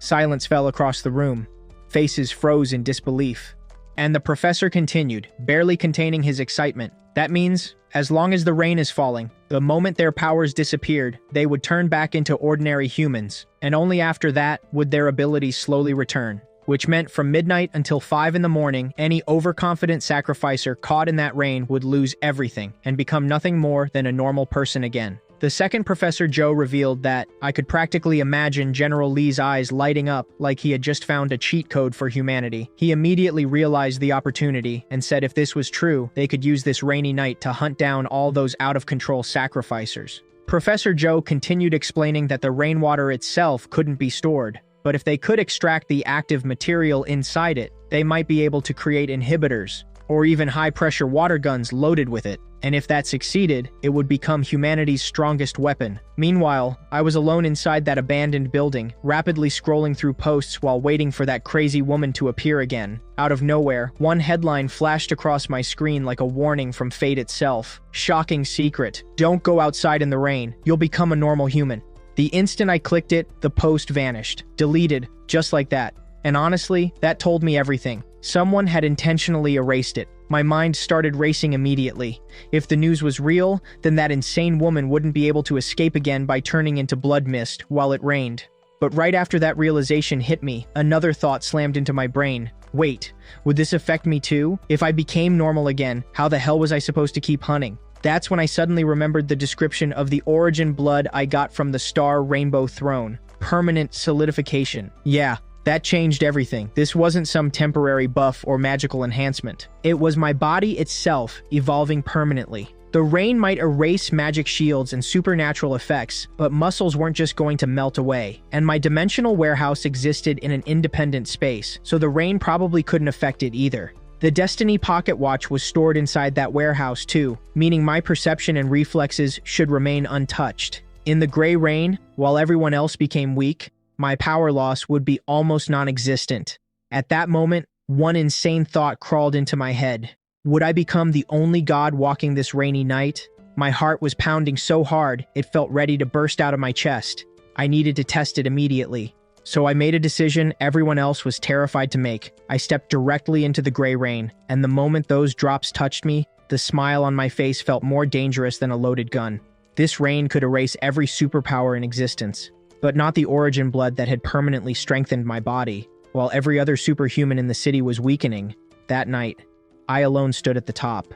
Silence fell across the room. Faces froze in disbelief. And the professor continued, barely containing his excitement. That means, as long as the rain is falling, the moment their powers disappeared, they would turn back into ordinary humans, and only after that would their abilities slowly return. Which meant from midnight until 5 in the morning, any overconfident sacrificer caught in that rain would lose everything and become nothing more than a normal person again. The second Professor Joe revealed that I could practically imagine General Lee's eyes lighting up like he had just found a cheat code for humanity. He immediately realized the opportunity and said if this was true, they could use this rainy night to hunt down all those out-of-control sacrificers. Professor Joe continued explaining that the rainwater itself couldn't be stored, but if they could extract the active material inside it, they might be able to create inhibitors, or even high-pressure water guns loaded with it. And if that succeeded, it would become humanity's strongest weapon. Meanwhile, I was alone inside that abandoned building, rapidly scrolling through posts while waiting for that crazy woman to appear again. Out of nowhere, one headline flashed across my screen like a warning from fate itself. Shocking secret. Don't go outside in the rain. You'll become a normal human. The instant I clicked it, the post vanished. Deleted, just like that. And honestly, that told me everything. Someone had intentionally erased it. My mind started racing immediately. If the news was real, then that insane woman wouldn't be able to escape again by turning into blood mist while it rained. But right after that realization hit me, another thought slammed into my brain. Wait, would this affect me too? If I became normal again, how the hell was I supposed to keep hunting? That's when I suddenly remembered the description of the origin blood I got from the Star Rainbow Throne. Permanent solidification. Yeah. That changed everything. This wasn't some temporary buff or magical enhancement. It was my body itself evolving permanently. The rain might erase magic shields and supernatural effects, but muscles weren't just going to melt away. And my dimensional warehouse existed in an independent space, so the rain probably couldn't affect it either. The Destiny Pocket Watch was stored inside that warehouse too, meaning my perception and reflexes should remain untouched. In the gray rain, while everyone else became weak, my power loss would be almost non-existent. At that moment, one insane thought crawled into my head. Would I become the only god walking this rainy night? My heart was pounding so hard, it felt ready to burst out of my chest. I needed to test it immediately. So I made a decision everyone else was terrified to make. I stepped directly into the gray rain, and the moment those drops touched me, the smile on my face felt more dangerous than a loaded gun. This rain could erase every superpower in existence. But not the origin blood that had permanently strengthened my body. While every other superhuman in the city was weakening, that night, I alone stood at the top.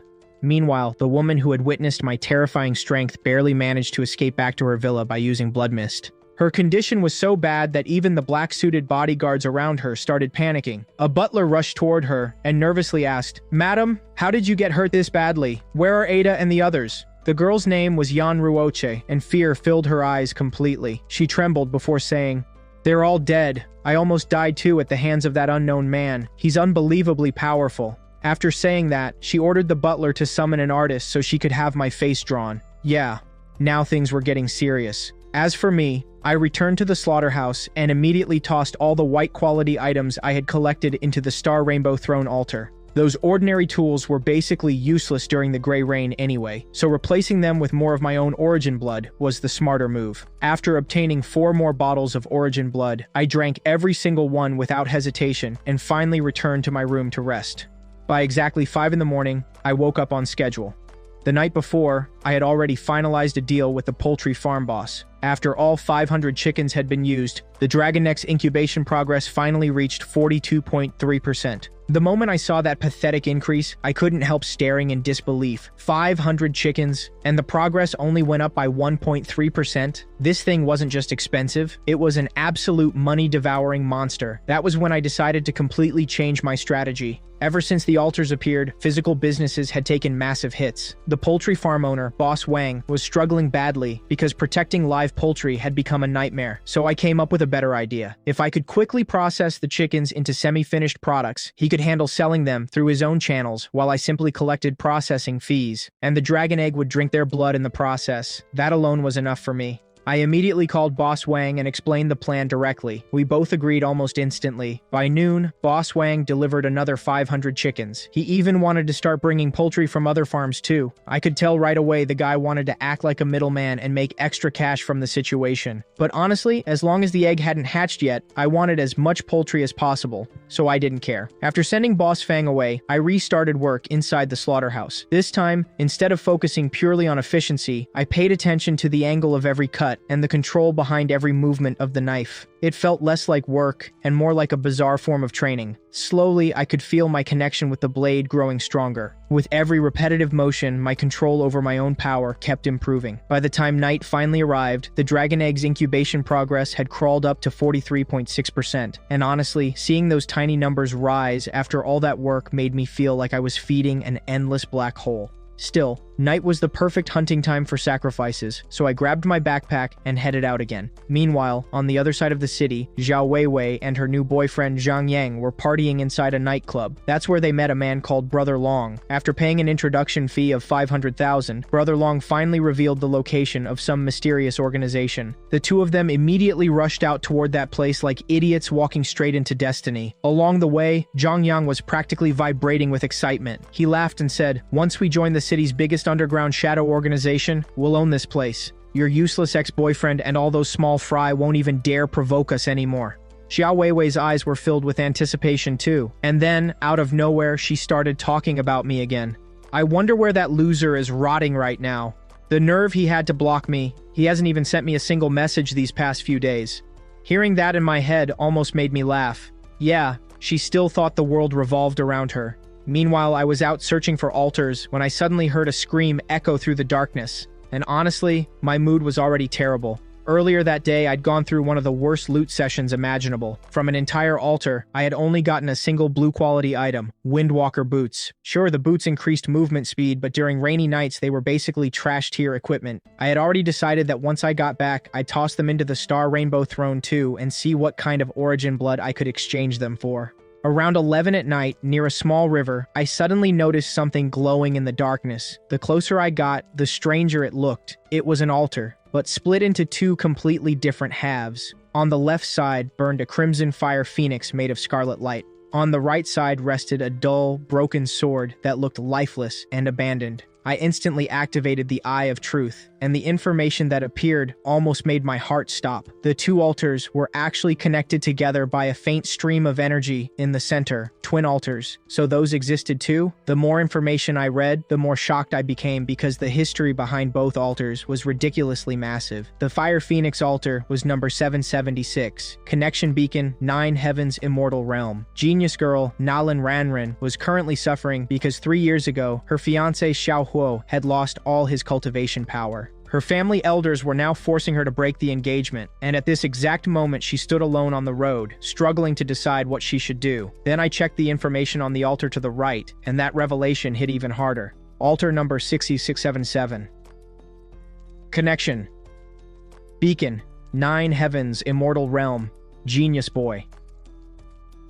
Meanwhile, the woman who had witnessed my terrifying strength barely managed to escape back to her villa by using blood mist. Her condition was so bad that even the black-suited bodyguards around her started panicking. A butler rushed toward her and nervously asked, "Madam, how did you get hurt this badly? Where are Ada and the others?" The girl's name was Yan Ruoche, and fear filled her eyes completely. She trembled before saying, "They're all dead. I almost died too at the hands of that unknown man. He's unbelievably powerful." After saying that, she ordered the butler to summon an artist so she could have my face drawn. Yeah, now things were getting serious. As for me, I returned to the slaughterhouse and immediately tossed all the white-quality items I had collected into the Star Rainbow Throne altar. Those ordinary tools were basically useless during the gray rain anyway, so replacing them with more of my own origin blood was the smarter move. After obtaining 4 more bottles of origin blood, I drank every single one without hesitation and finally returned to my room to rest. By exactly 5 in the morning, I woke up on schedule. The night before, I had already finalized a deal with the poultry farm boss. After all 500 chickens had been used, the Dragon Neck's incubation progress finally reached 42.3%. The moment I saw that pathetic increase, I couldn't help staring in disbelief. 500 chickens, and the progress only went up by 1.3%. This thing wasn't just expensive, it was an absolute money-devouring monster. That was when I decided to completely change my strategy. Ever since the altars appeared, physical businesses had taken massive hits. The poultry farm owner, Boss Wang, was struggling badly because protecting live poultry had become a nightmare. So I came up with a better idea. If I could quickly process the chickens into semi-finished products, he could handle selling them through his own channels while I simply collected processing fees. And the dragon egg would drink their blood in the process. That alone was enough for me. I immediately called Boss Wang and explained the plan directly. We both agreed almost instantly. By noon, Boss Wang delivered another 500 chickens. He even wanted to start bringing poultry from other farms too. I could tell right away the guy wanted to act like a middleman and make extra cash from the situation. But honestly, as long as the egg hadn't hatched yet, I wanted as much poultry as possible, so I didn't care. After sending Boss Fang away, I restarted work inside the slaughterhouse. This time, instead of focusing purely on efficiency, I paid attention to the angle of every cut and the control behind every movement of the knife. It felt less like work and more like a bizarre form of training. Slowly, I could feel my connection with the blade growing stronger. With every repetitive motion, my control over my own power kept improving. By the time night finally arrived, the dragon egg's incubation progress had crawled up to 43.6%. And honestly, seeing those tiny numbers rise after all that work made me feel like I was feeding an endless black hole. Still, night was the perfect hunting time for sacrifices, so I grabbed my backpack and headed out again. Meanwhile, on the other side of the city, Zhao Weiwei and her new boyfriend Zhang Yang were partying inside a nightclub. That's where they met a man called Brother Long. After paying an introduction fee of 500,000, Brother Long finally revealed the location of some mysterious organization. The two of them immediately rushed out toward that place like idiots walking straight into destiny. Along the way, Zhang Yang was practically vibrating with excitement. He laughed and said, "Once we join the city's biggest underground shadow organization, we'll own this place. Your useless ex-boyfriend and all those small fry won't even dare provoke us anymore." Xiao Weiwei's eyes were filled with anticipation too, and then, out of nowhere, she started talking about me again. I wonder where that loser is rotting right now. The nerve he had to block me. He hasn't even sent me a single message these past few days. Hearing that in my head almost made me laugh. Yeah, she still thought the world revolved around her. Meanwhile, I was out searching for altars when I suddenly heard a scream echo through the darkness. And honestly, my mood was already terrible. Earlier that day, I'd gone through one of the worst loot sessions imaginable. From an entire altar, I had only gotten a single blue quality item, Windwalker boots. Sure, the boots increased movement speed, but during rainy nights, they were basically trash tier equipment. I had already decided that once I got back, I'd toss them into the Star Rainbow Throne too and see what kind of origin blood I could exchange them for. Around 11 at night, near a small river, I suddenly noticed something glowing in the darkness. The closer I got, the stranger it looked. It was an altar, but split into two completely different halves. On the left side burned a crimson fire phoenix made of scarlet light. On the right side rested a dull, broken sword that looked lifeless and abandoned. I instantly activated the Eye of Truth, and the information that appeared almost made my heart stop. The two altars were actually connected together by a faint stream of energy in the center, twin altars. So those existed too? The more information I read, the more shocked I became because the history behind both altars was ridiculously massive. The Fire Phoenix altar was number 776. Connection Beacon, 9 Heavens Immortal Realm. Genius girl, Nalan Ranran, was currently suffering because 3 years ago, her fiancé Xiao Huo had lost all his cultivation power. Her family elders were now forcing her to break the engagement, and at this exact moment she stood alone on the road, struggling to decide what she should do. Then I checked the information on the altar to the right, and that revelation hit even harder. Altar number 6677. Connection. Beacon, 9 Heavens Immortal Realm. Genius boy.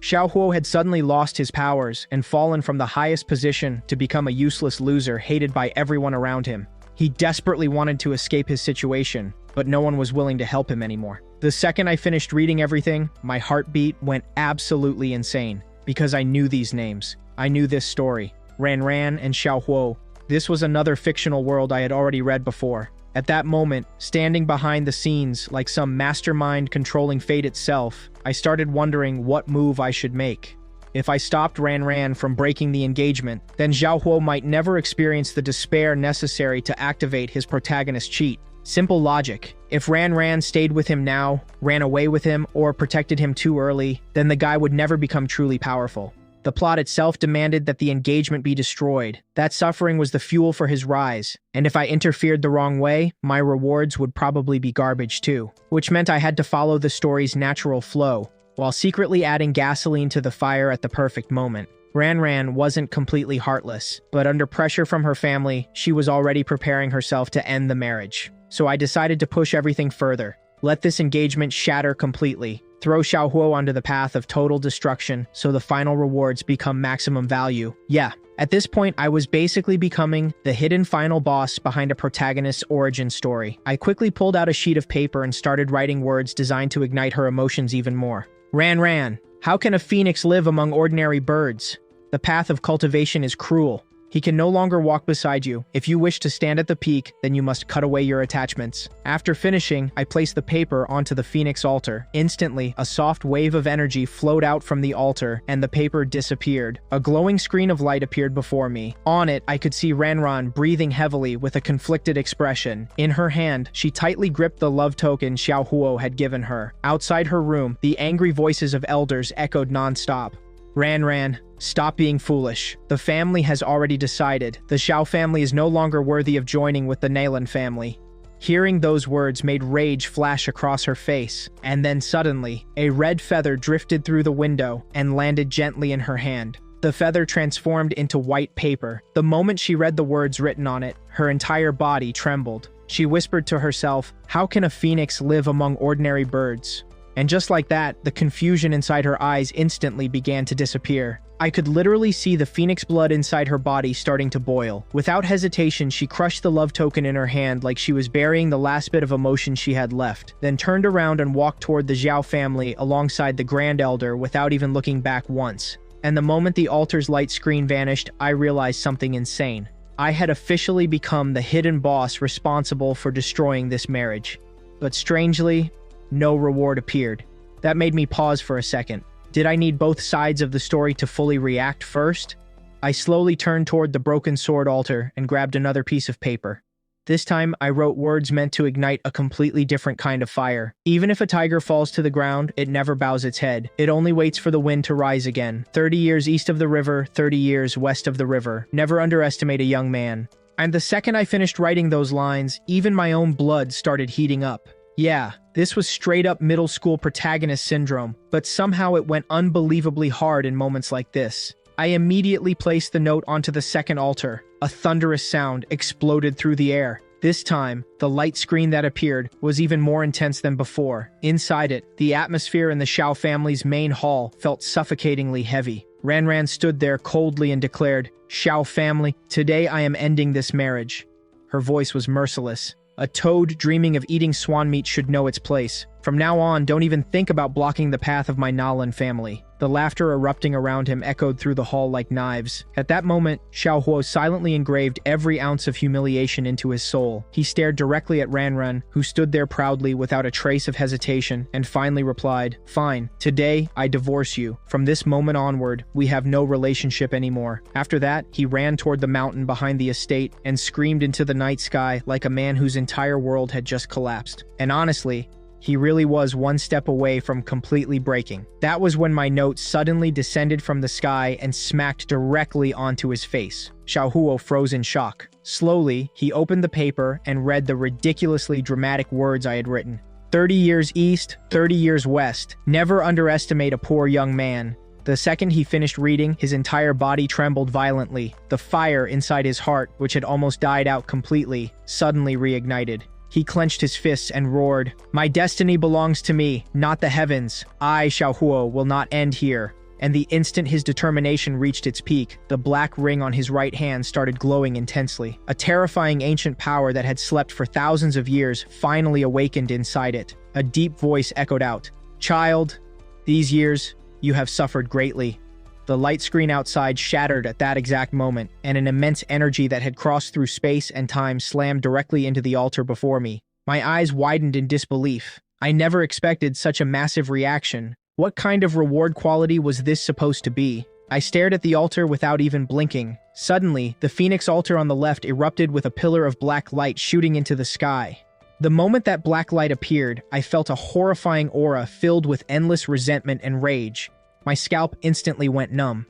Xiao Huo had suddenly lost his powers and fallen from the highest position to become a useless loser hated by everyone around him. He desperately wanted to escape his situation, but no one was willing to help him anymore. The second I finished reading everything, my heartbeat went absolutely insane, because I knew these names. I knew this story. Ranran and Xiao Huo. This was another fictional world I had already read before. At that moment, standing behind the scenes like some mastermind controlling fate itself, I started wondering what move I should make. If I stopped Ranran from breaking the engagement, then Xiao Huo might never experience the despair necessary to activate his protagonist cheat. Simple logic. If Ranran stayed with him now, ran away with him, or protected him too early, then the guy would never become truly powerful. The plot itself demanded that the engagement be destroyed. That suffering was the fuel for his rise, and if I interfered the wrong way, my rewards would probably be garbage too. Which meant I had to follow the story's natural flow, while secretly adding gasoline to the fire at the perfect moment. Ranran wasn't completely heartless, but under pressure from her family, she was already preparing herself to end the marriage. So I decided to push everything further. Let this engagement shatter completely. Throw Xiaohuo onto the path of total destruction so the final rewards become maximum value. Yeah, at this point I was basically becoming the hidden final boss behind a protagonist's origin story. I quickly pulled out a sheet of paper and started writing words designed to ignite her emotions even more. Ran, how can a phoenix live among ordinary birds? The path of cultivation is cruel. He can no longer walk beside you. If you wish to stand at the peak, then you must cut away your attachments. After finishing, I placed the paper onto the phoenix altar. Instantly, a soft wave of energy flowed out from the altar, and the paper disappeared. A glowing screen of light appeared before me. On it, I could see Ranran breathing heavily with a conflicted expression. In her hand, she tightly gripped the love token Xiaohuo had given her. Outside her room, the angry voices of elders echoed non-stop. Ran, stop being foolish. The family has already decided. The Xiao family is no longer worthy of joining with the Nalan family. Hearing those words made rage flash across her face, and then suddenly, a red feather drifted through the window and landed gently in her hand. The feather transformed into white paper. The moment she read the words written on it, her entire body trembled. She whispered to herself, "How can a phoenix live among ordinary birds?" And just like that, the confusion inside her eyes instantly began to disappear. I could literally see the phoenix blood inside her body starting to boil. Without hesitation, she crushed the love token in her hand like she was burying the last bit of emotion she had left, then turned around and walked toward the Zhao family alongside the Grand Elder without even looking back once. And the moment the altar's light screen vanished, I realized something insane. I had officially become the hidden boss responsible for destroying this marriage. But strangely, no reward appeared. That made me pause for a second. Did I need both sides of the story to fully react first? I slowly turned toward the broken sword altar and grabbed another piece of paper. This time, I wrote words meant to ignite a completely different kind of fire. Even if a tiger falls to the ground, it never bows its head. It only waits for the wind to rise again. 30 years east of the river, 30 years west of the river. Never underestimate a young man. And the second I finished writing those lines, even my own blood started heating up. Yeah, this was straight up middle school protagonist syndrome, but somehow it went unbelievably hard in moments like this. I immediately placed the note onto the second altar. A thunderous sound exploded through the air. This time, the light screen that appeared was even more intense than before. Inside it, the atmosphere in the Xiao family's main hall felt suffocatingly heavy. Ranran stood there coldly and declared, "Xiao family, today I am ending this marriage." Her voice was merciless. A toad dreaming of eating swan meat should know its place. From now on, don't even think about blocking the path of my Nalan family. The laughter erupting around him echoed through the hall like knives. At that moment, Xiaohuo silently engraved every ounce of humiliation into his soul. He stared directly at Ranran, who stood there proudly without a trace of hesitation, and finally replied, "Fine, today I divorce you. From this moment onward, we have no relationship anymore." After that, he ran toward the mountain behind the estate and screamed into the night sky like a man whose entire world had just collapsed. And honestly, he really was one step away from completely breaking. That was when my note suddenly descended from the sky and smacked directly onto his face. Xiaohuo froze in shock. Slowly, he opened the paper and read the ridiculously dramatic words I had written. 30 years east, 30 years west. Never underestimate a poor young man. The second he finished reading, his entire body trembled violently. The fire inside his heart, which had almost died out completely, suddenly reignited. He clenched his fists and roared, "My destiny belongs to me, not the heavens. I, Xiaohuo, will not end here." And the instant his determination reached its peak, the black ring on his right hand started glowing intensely. A terrifying ancient power that had slept for thousands of years finally awakened inside it. A deep voice echoed out, "Child, these years, you have suffered greatly." The light screen outside shattered at that exact moment, and an immense energy that had crossed through space and time slammed directly into the altar before me. My eyes widened in disbelief. I never expected such a massive reaction. What kind of reward quality was this supposed to be? I stared at the altar without even blinking. Suddenly, the Phoenix altar on the left erupted with a pillar of black light shooting into the sky. The moment that black light appeared, I felt a horrifying aura filled with endless resentment and rage. My scalp instantly went numb.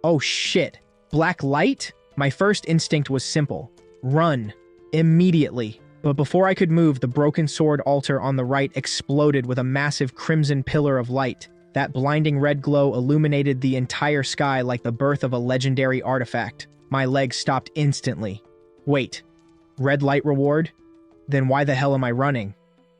Oh shit, black light? My first instinct was simple. Run. Immediately. But before I could move, the broken sword altar on the right exploded with a massive crimson pillar of light. That blinding red glow illuminated the entire sky like the birth of a legendary artifact. My legs stopped instantly. Wait, red light reward? Then why the hell am I running?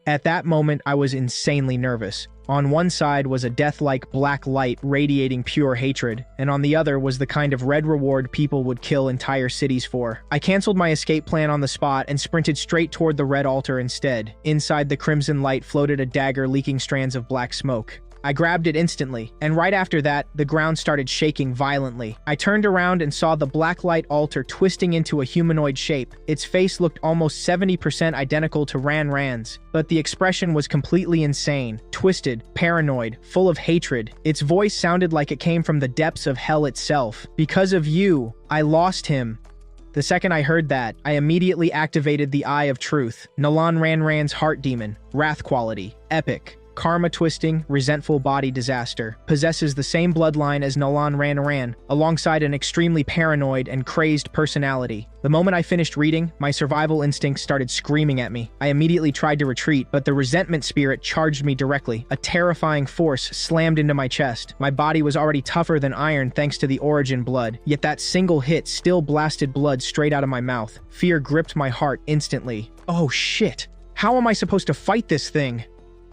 At that moment, I was insanely nervous. On one side was a death-like black light radiating pure hatred, and on the other was the kind of red reward people would kill entire cities for. I canceled my escape plan on the spot and sprinted straight toward the red altar instead. Inside the crimson light floated a dagger leaking strands of black smoke. I grabbed it instantly, and right after that, the ground started shaking violently. I turned around and saw the blacklight altar twisting into a humanoid shape. Its face looked almost 70% identical to Ran's, but the expression was completely insane, twisted, paranoid, full of hatred. Its voice sounded like it came from the depths of hell itself. Because of you, I lost him. The second I heard that, I immediately activated the Eye of Truth, Nalan Ran's heart demon, wrath quality, epic. Karma-twisting, resentful body disaster, possesses the same bloodline as Nalan Ran, alongside an extremely paranoid and crazed personality. The moment I finished reading, my survival instincts started screaming at me. I immediately tried to retreat, but the resentment spirit charged me directly. A terrifying force slammed into my chest. My body was already tougher than iron thanks to the origin blood, yet that single hit still blasted blood straight out of my mouth. Fear gripped my heart instantly. Oh shit! How am I supposed to fight this thing?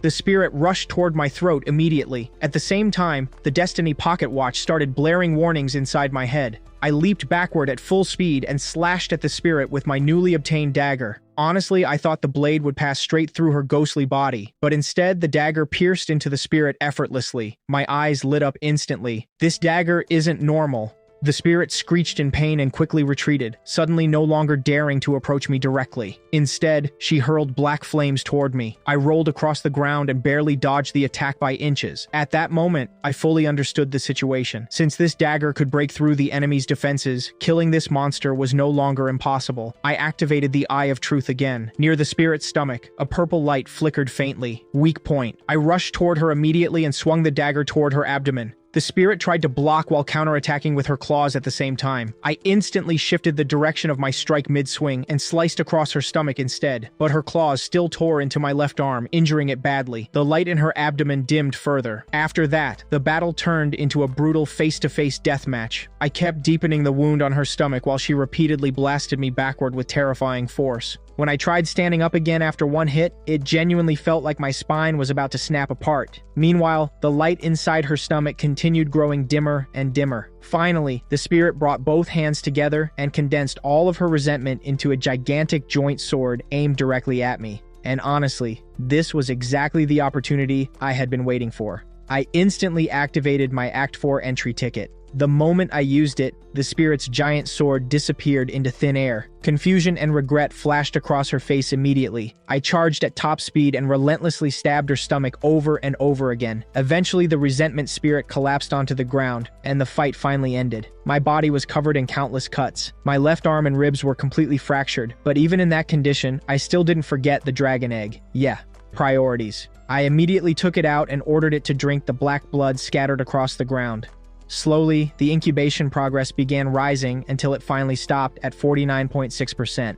The spirit rushed toward my throat immediately. At the same time, the Destiny pocket watch started blaring warnings inside my head. I leaped backward at full speed and slashed at the spirit with my newly obtained dagger. Honestly, I thought the blade would pass straight through her ghostly body, but instead the dagger pierced into the spirit effortlessly. My eyes lit up instantly. This dagger isn't normal. The spirit screeched in pain and quickly retreated, suddenly no longer daring to approach me directly. Instead, she hurled black flames toward me. I rolled across the ground and barely dodged the attack by inches. At that moment, I fully understood the situation. Since this dagger could break through the enemy's defenses, killing this monster was no longer impossible. I activated the Eye of Truth again. Near the spirit's stomach, a purple light flickered faintly. Weak point. I rushed toward her immediately and swung the dagger toward her abdomen. The spirit tried to block while counterattacking with her claws at the same time. I instantly shifted the direction of my strike mid-swing and sliced across her stomach instead, but her claws still tore into my left arm, injuring it badly. The light in her abdomen dimmed further. After that, the battle turned into a brutal face-to-face deathmatch. I kept deepening the wound on her stomach while she repeatedly blasted me backward with terrifying force. When I tried standing up again after one hit, it genuinely felt like my spine was about to snap apart. Meanwhile, the light inside her stomach continued growing dimmer and dimmer. Finally, the spirit brought both hands together and condensed all of her resentment into a gigantic joint sword aimed directly at me. And honestly, this was exactly the opportunity I had been waiting for. I instantly activated my Act 4 entry ticket. The moment I used it, the spirit's giant sword disappeared into thin air. Confusion and regret flashed across her face immediately. I charged at top speed and relentlessly stabbed her stomach over and over again. Eventually, the resentment spirit collapsed onto the ground, and the fight finally ended. My body was covered in countless cuts. My left arm and ribs were completely fractured, but even in that condition, I still didn't forget the dragon egg. Yeah, priorities. I immediately took it out and ordered it to drink the black blood scattered across the ground. Slowly, the incubation progress began rising until it finally stopped at 49.6%.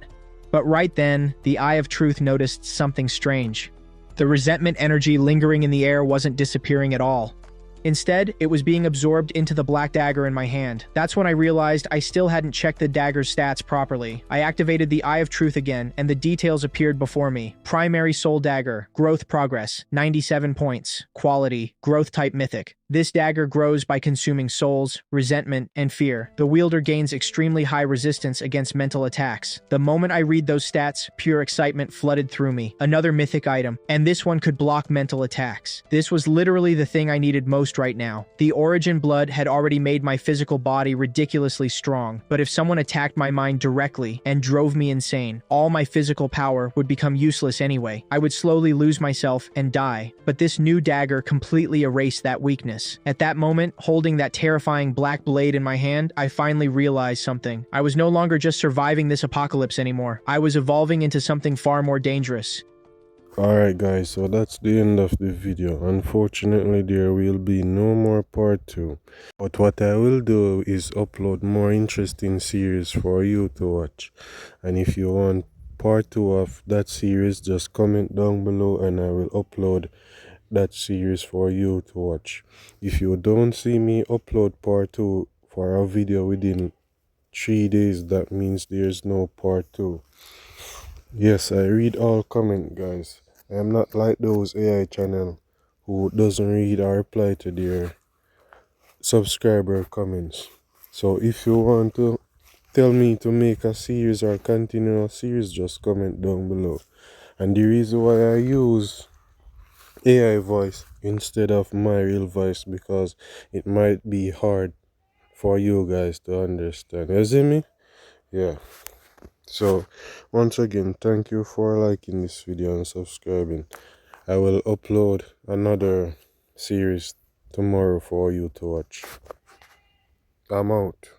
But right then, the Eye of Truth noticed something strange. The resentment energy lingering in the air wasn't disappearing at all. Instead, it was being absorbed into the black dagger in my hand. That's when I realized I still hadn't checked the dagger's stats properly. I activated the Eye of Truth again, and the details appeared before me. Primary Soul Dagger, Growth Progress, 97 points. Quality, Growth Type Mythic. This dagger grows by consuming souls, resentment, and fear. The wielder gains extremely high resistance against mental attacks. The moment I read those stats, pure excitement flooded through me. Another mythic item, and this one could block mental attacks. This was literally the thing I needed most right now. The origin blood had already made my physical body ridiculously strong, but if someone attacked my mind directly and drove me insane, all my physical power would become useless anyway. I would slowly lose myself and die, but this new dagger completely erased that weakness. At that moment, holding that terrifying black blade in my hand, I finally realized something. I was no longer just surviving this apocalypse anymore. I was evolving into something far more dangerous. Alright guys, so that's the end of the video. Unfortunately, there will be no more part 2. But what I will do is upload more interesting series for you to watch. And if you want part 2 of that series, just comment down below and I will upload that series for you to watch. If you don't see me upload part 2 for a video within 3 days, that means there's no part 2. Yes, I read all comment, guys. I am not like those AI channel who doesn't read or reply to their subscriber comments. So if you want to tell me to make a series or continue a series, just comment down below. And the reason why I use AI voice instead of my real voice, because it might be hard for you guys to understand. You see me? Yeah. So once again, thank you for liking this video and subscribing. I will upload another series tomorrow for you to watch. I'm out.